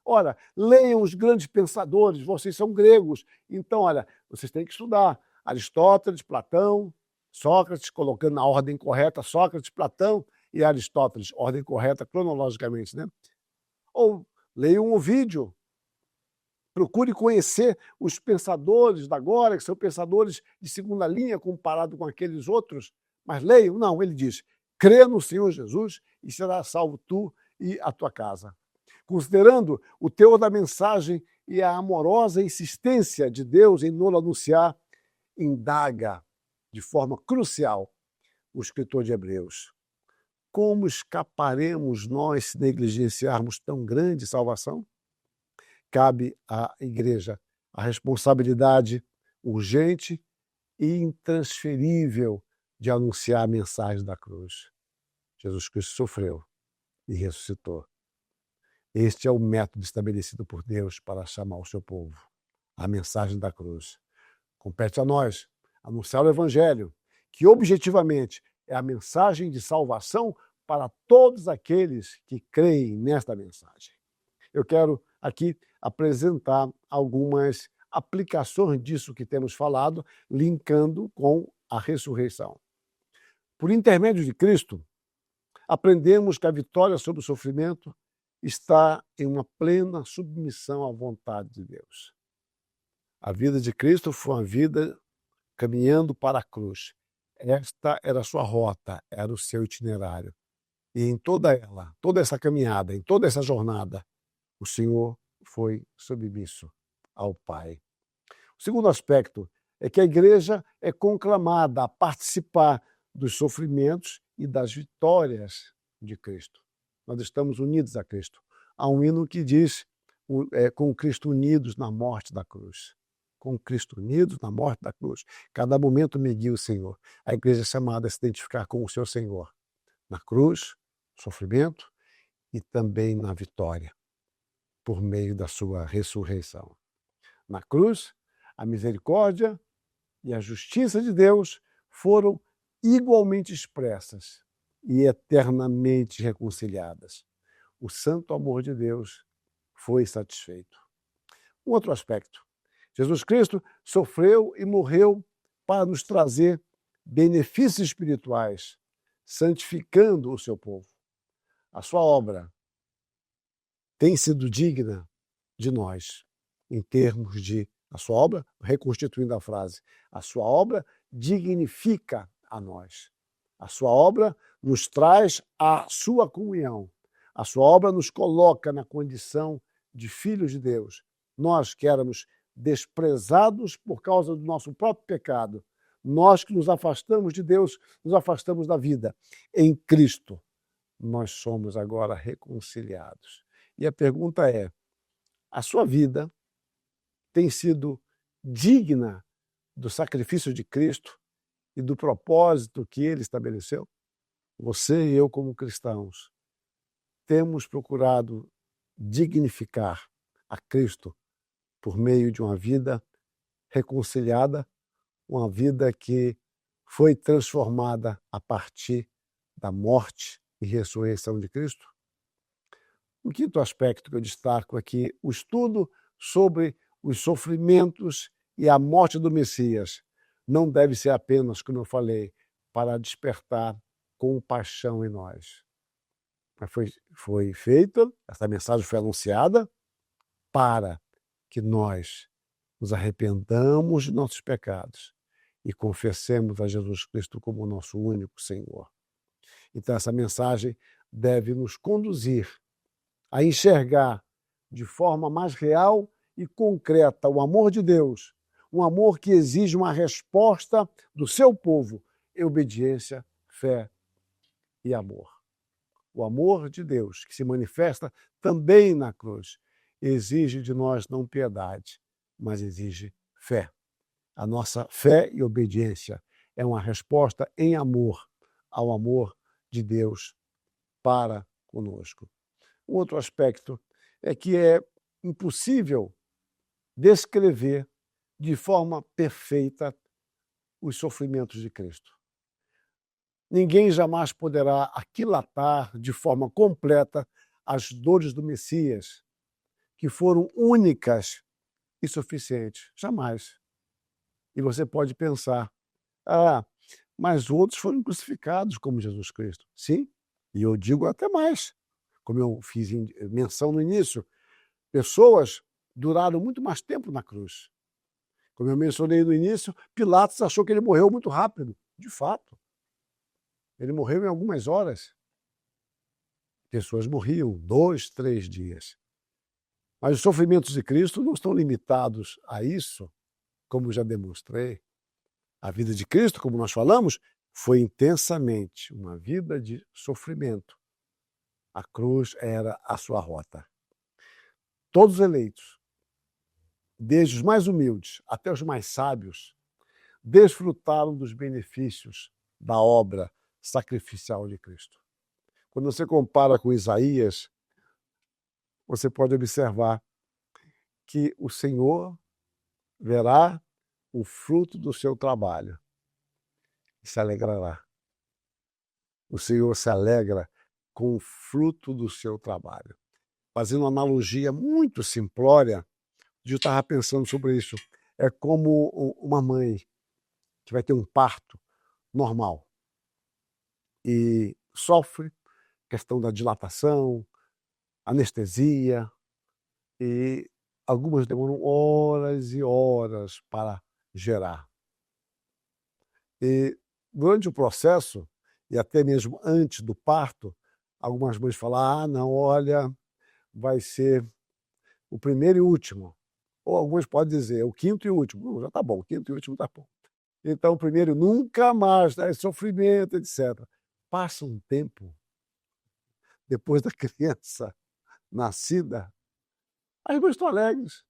Ora, leiam os grandes pensadores, vocês são gregos, então, olha, vocês têm que estudar Aristóteles, Platão, Sócrates, colocando na ordem correta Sócrates, Platão e Aristóteles, ordem correta cronologicamente, né? Ou leiam um vídeo, procure conhecer os pensadores da agora, que são pensadores de segunda linha comparado com aqueles outros, mas leiam. Não, ele diz, crê no Senhor Jesus e será salvo tu e a tua casa. Considerando o teor da mensagem e a amorosa insistência de Deus em nos anunciar, indaga de forma crucial o escritor de Hebreus. Como escaparemos nós se negligenciarmos tão grande salvação? Cabe à igreja a responsabilidade urgente e intransferível de anunciar a mensagem da cruz. Jesus Cristo sofreu e ressuscitou. Este é o método estabelecido por Deus para chamar o seu povo, a mensagem da cruz. Compete a nós anunciar o Evangelho, que objetivamente é a mensagem de salvação para todos aqueles que creem nesta mensagem. Eu quero aqui apresentar algumas aplicações disso que temos falado, linkando com a ressurreição. Por intermédio de Cristo, aprendemos que a vitória sobre o sofrimento está em uma plena submissão à vontade de Deus. A vida de Cristo foi uma vida caminhando para a cruz. Esta era a sua rota, era o seu itinerário. E em toda ela, toda essa caminhada, em toda essa jornada, o Senhor foi submisso ao Pai. O segundo aspecto é que a igreja é conclamada a participar dos sofrimentos e das vitórias de Cristo. Nós estamos unidos a Cristo. Há um hino que diz, com Cristo unidos na morte da cruz. com Cristo, unidos na morte da cruz. Cada momento me guia o Senhor. A igreja é chamada a se identificar com o seu Senhor, na cruz, sofrimento e também na vitória, por meio da sua ressurreição. Na cruz, a misericórdia e a justiça de Deus foram igualmente expressas e eternamente reconciliadas. O santo amor de Deus foi satisfeito. Um outro aspecto. Jesus Cristo sofreu e morreu para nos trazer benefícios espirituais, santificando o seu povo. A sua obra tem sido digna de nós, em termos de a sua obra, reconstituindo a frase, a sua obra dignifica a nós. A sua obra nos traz a sua comunhão. A sua obra nos coloca na condição de filhos de Deus. Nós que éramos desprezados por causa do nosso próprio pecado, nós que nos afastamos de Deus, nos afastamos da vida. Em Cristo, nós somos agora reconciliados. E a pergunta é, a sua vida tem sido digna do sacrifício de Cristo e do propósito que ele estabeleceu? Você e eu, como cristãos, temos procurado dignificar a Cristo por meio de uma vida reconciliada, uma vida que foi transformada a partir da morte e ressurreição de Cristo? O quinto aspecto que eu destaco aqui, o estudo sobre os sofrimentos e a morte do Messias não deve ser apenas, como eu falei, para despertar compaixão em nós. Mas foi feita, essa mensagem foi anunciada para que nós nos arrependamos de nossos pecados e confessemos a Jesus Cristo como nosso único Senhor. Então essa mensagem deve nos conduzir a enxergar de forma mais real e concreta o amor de Deus, um amor que exige uma resposta do seu povo em obediência, fé e amor. O amor de Deus, que se manifesta também na cruz, exige de nós não piedade, mas exige fé. A nossa fé e obediência é uma resposta em amor ao amor de Deus para conosco. Um outro aspecto é que é impossível descrever de forma perfeita os sofrimentos de Cristo. Ninguém jamais poderá aquilatar de forma completa as dores do Messias, que foram únicas e suficientes. Jamais. E você pode pensar, mas outros foram crucificados como Jesus Cristo. Sim, e eu digo até mais, como eu fiz menção no início, pessoas duraram muito mais tempo na cruz. Como eu mencionei no início, Pilatos achou que ele morreu muito rápido. De fato, ele morreu em algumas horas. Pessoas morriam 2, 3 dias. Mas os sofrimentos de Cristo não estão limitados a isso, como já demonstrei. A vida de Cristo, como nós falamos, foi intensamente uma vida de sofrimento. A cruz era a sua rota. Todos os eleitos, desde os mais humildes até os mais sábios, desfrutaram dos benefícios da obra sacrificial de Cristo. Quando você compara com Isaías, você pode observar que o Senhor verá o fruto do seu trabalho e se alegrará. O Senhor se alegra com o fruto do seu trabalho. Fazendo uma analogia muito simplória, eu estava pensando sobre isso. É como uma mãe que vai ter um parto normal e sofre questão da dilatação, anestesia, e algumas demoram horas e horas para gerar. E durante o processo, e até mesmo antes do parto, algumas mães falam, não, olha, vai ser o primeiro e último. Ou algumas podem dizer, o quinto e último. Não, já está bom, o quinto e último está bom. Então, o primeiro nunca mais, né, sofrimento, etc. Passa um tempo, depois da criança nascida, as mães estão alegres.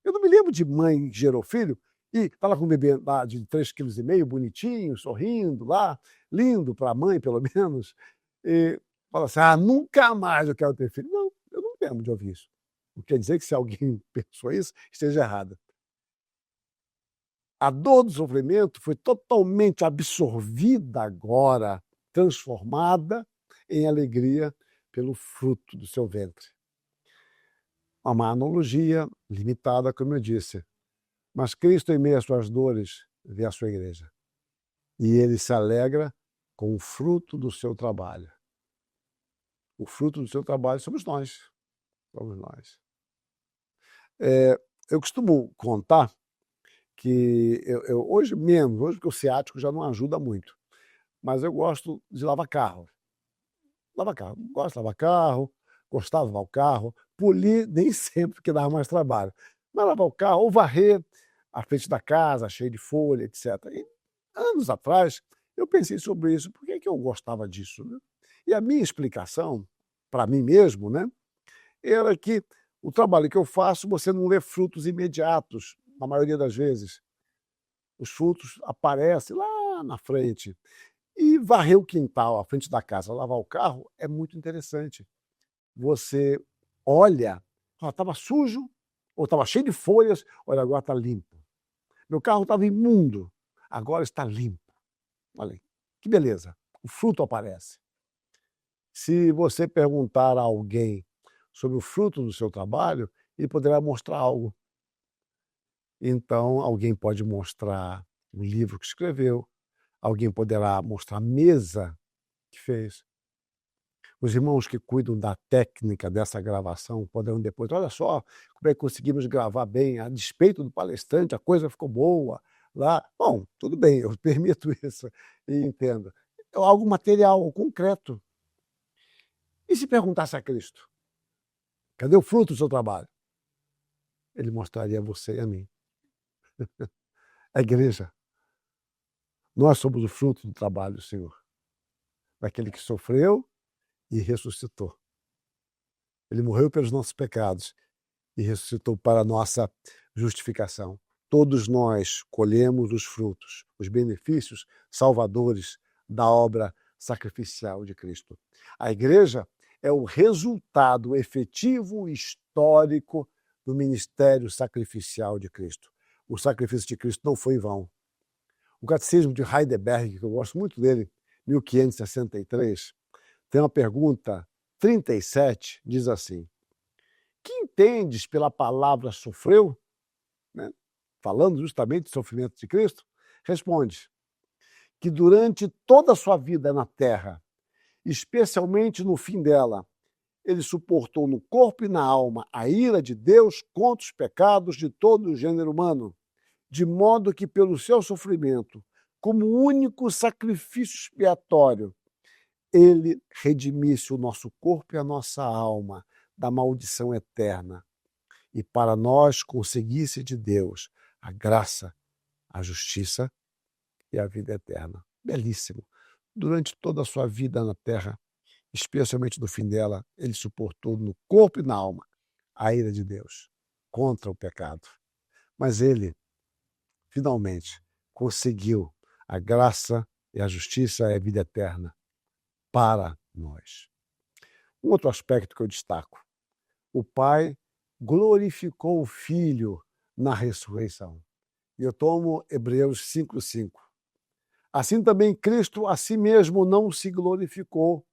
Eu não me lembro de mãe que gerou filho e está lá com um bebê lá de 3,5 kg, bonitinho, sorrindo lá, lindo para a mãe, pelo menos, e fala assim, nunca mais eu quero ter filho. Não, eu não lembro de ouvir isso. Não quer dizer que se alguém pensou isso, esteja errada. A dor do sofrimento foi totalmente absorvida agora, transformada em alegria pelo fruto do seu ventre. Uma analogia limitada, como eu disse. Mas Cristo, em meio às suas dores, vê a sua igreja. E ele se alegra com o fruto do seu trabalho. O fruto do seu trabalho somos nós. Somos nós. Eu costumo contar que hoje porque o ciático já não ajuda muito, mas eu gosto de lavar carro. Gosto de lavar carro, gostava de lavar o carro, polir nem sempre, porque dava mais trabalho. Mas lavar o carro ou varrer a frente da casa, cheio de folha, etc. E, anos atrás, eu pensei sobre isso, por que eu gostava disso? Né? E a minha explicação, para mim mesmo, né, era que o trabalho que eu faço, você não vê frutos imediatos, na maioria das vezes. Os frutos aparecem lá na frente. E varrer o quintal, à frente da casa, lavar o carro, é muito interessante. Você olha, estava sujo, ou estava cheio de folhas, olha, agora está limpo. Meu carro estava imundo, agora está limpo. Olha aí, que beleza, o fruto aparece. Se você perguntar a alguém sobre o fruto do seu trabalho, ele poderá mostrar algo. Então, alguém pode mostrar o livro que escreveu, alguém poderá mostrar a mesa que fez. Os irmãos que cuidam da técnica dessa gravação poderão depois, olha só como é que conseguimos gravar bem, a despeito do palestrante, a coisa ficou boa lá. Bom, tudo bem, eu permito isso e entendo. É algo material, concreto. E se perguntasse a Cristo, cadê o fruto do seu trabalho? Ele mostraria a você e a mim. A igreja. Nós somos o fruto do trabalho do Senhor. Daquele que sofreu e ressuscitou. Ele morreu pelos nossos pecados e ressuscitou para a nossa justificação. Todos nós colhemos os frutos, os benefícios salvadores da obra sacrificial de Cristo. A igreja é o resultado efetivo e histórico do ministério sacrificial de Cristo. O sacrifício de Cristo não foi em vão. O Catecismo de Heidelberg, que eu gosto muito dele, 1563, tem uma pergunta 37, diz assim: que entendes pela palavra sofreu? Né? Falando justamente do sofrimento de Cristo, responde que durante toda a sua vida na terra, especialmente no fim dela, ele suportou no corpo e na alma a ira de Deus contra os pecados de todo o gênero humano, de modo que pelo seu sofrimento, como único sacrifício expiatório, ele redimisse o nosso corpo e a nossa alma da maldição eterna, e para nós conseguisse de Deus a graça, a justiça e a vida eterna. Belíssimo. Durante toda a sua vida na terra, especialmente no fim dela, ele suportou no corpo e na alma a ira de Deus contra o pecado. Mas ele, finalmente, conseguiu a graça e a justiça e a vida eterna para nós. Um outro aspecto que eu destaco: o Pai glorificou o Filho na ressurreição. E eu tomo Hebreus 5:5. Assim também Cristo a si mesmo não se glorificou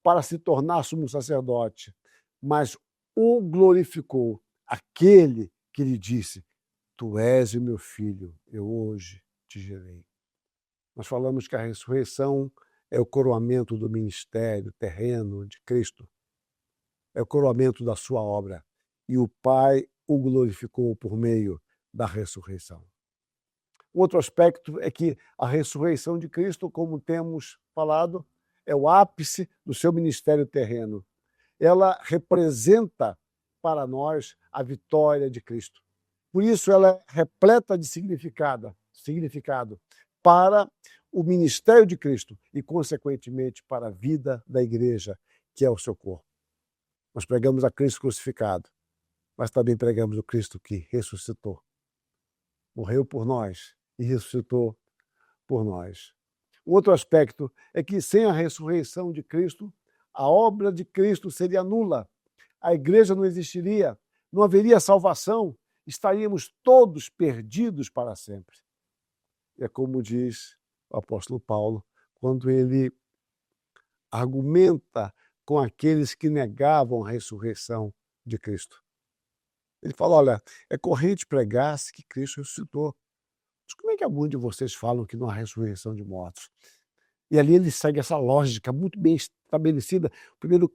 para se tornar sumo sacerdote, mas o glorificou aquele que lhe disse: Tu és o meu filho, eu hoje te gerei. Nós falamos que a ressurreição é o coroamento do ministério terreno de Cristo, é o coroamento da sua obra, e o Pai o glorificou por meio da ressurreição. Outro aspecto é que a ressurreição de Cristo, como temos falado, é o ápice do seu ministério terreno. Ela representa para nós a vitória de Cristo. Por isso ela é repleta de significado para o ministério de Cristo e, consequentemente, para a vida da igreja, que é o seu corpo. Nós pregamos a Cristo crucificado. mas também pregamos o Cristo que ressuscitou. Morreu por nós e ressuscitou por nós. Um outro aspecto é que sem a ressurreição de Cristo, a obra de Cristo seria nula. A igreja não existiria, não haveria salvação, estaríamos todos perdidos para sempre. É como diz o apóstolo Paulo, quando ele argumenta com aqueles que negavam a ressurreição de Cristo. Ele fala, olha, é corrente pregar-se que Cristo ressuscitou. Mas como é que alguns de vocês falam que não há ressurreição de mortos? E ali ele segue essa lógica muito bem estabelecida. Primeiro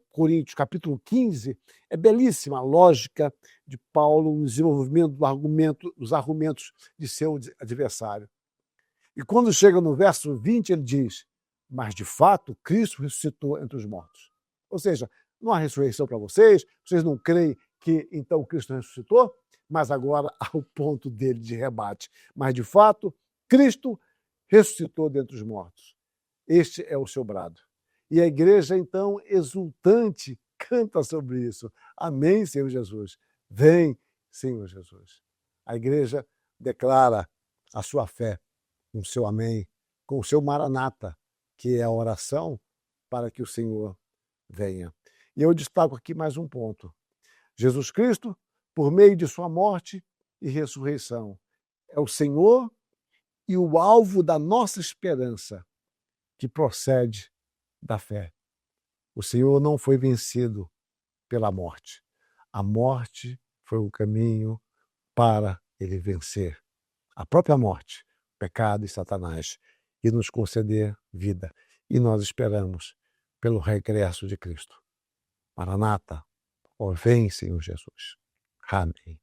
Coríntios, capítulo 15, é belíssima a lógica de Paulo no desenvolvimento dos argumentos de seu adversário. E quando chega no verso 20, ele diz, mas de fato Cristo ressuscitou entre os mortos. Ou seja, não há ressurreição para vocês não creem que então Cristo ressuscitou? Mas agora há o ponto dele de rebate. Mas de fato, Cristo ressuscitou dentre os mortos. Este é o seu brado. E a igreja, então, exultante, canta sobre isso. Amém, Senhor Jesus. Vem, Senhor Jesus. A igreja declara a sua fé com o seu amém, com o seu maranata, que é a oração para que o Senhor venha. E eu destaco aqui mais um ponto. Jesus Cristo, por meio de sua morte e ressurreição, é o Senhor e o alvo da nossa esperança, que procede da fé. O Senhor não foi vencido pela morte. A morte foi o caminho para ele vencer a própria morte, pecado e Satanás, e nos conceder vida. E nós esperamos pelo regresso de Cristo. Maranata, ó vem, Senhor Jesus. Amém.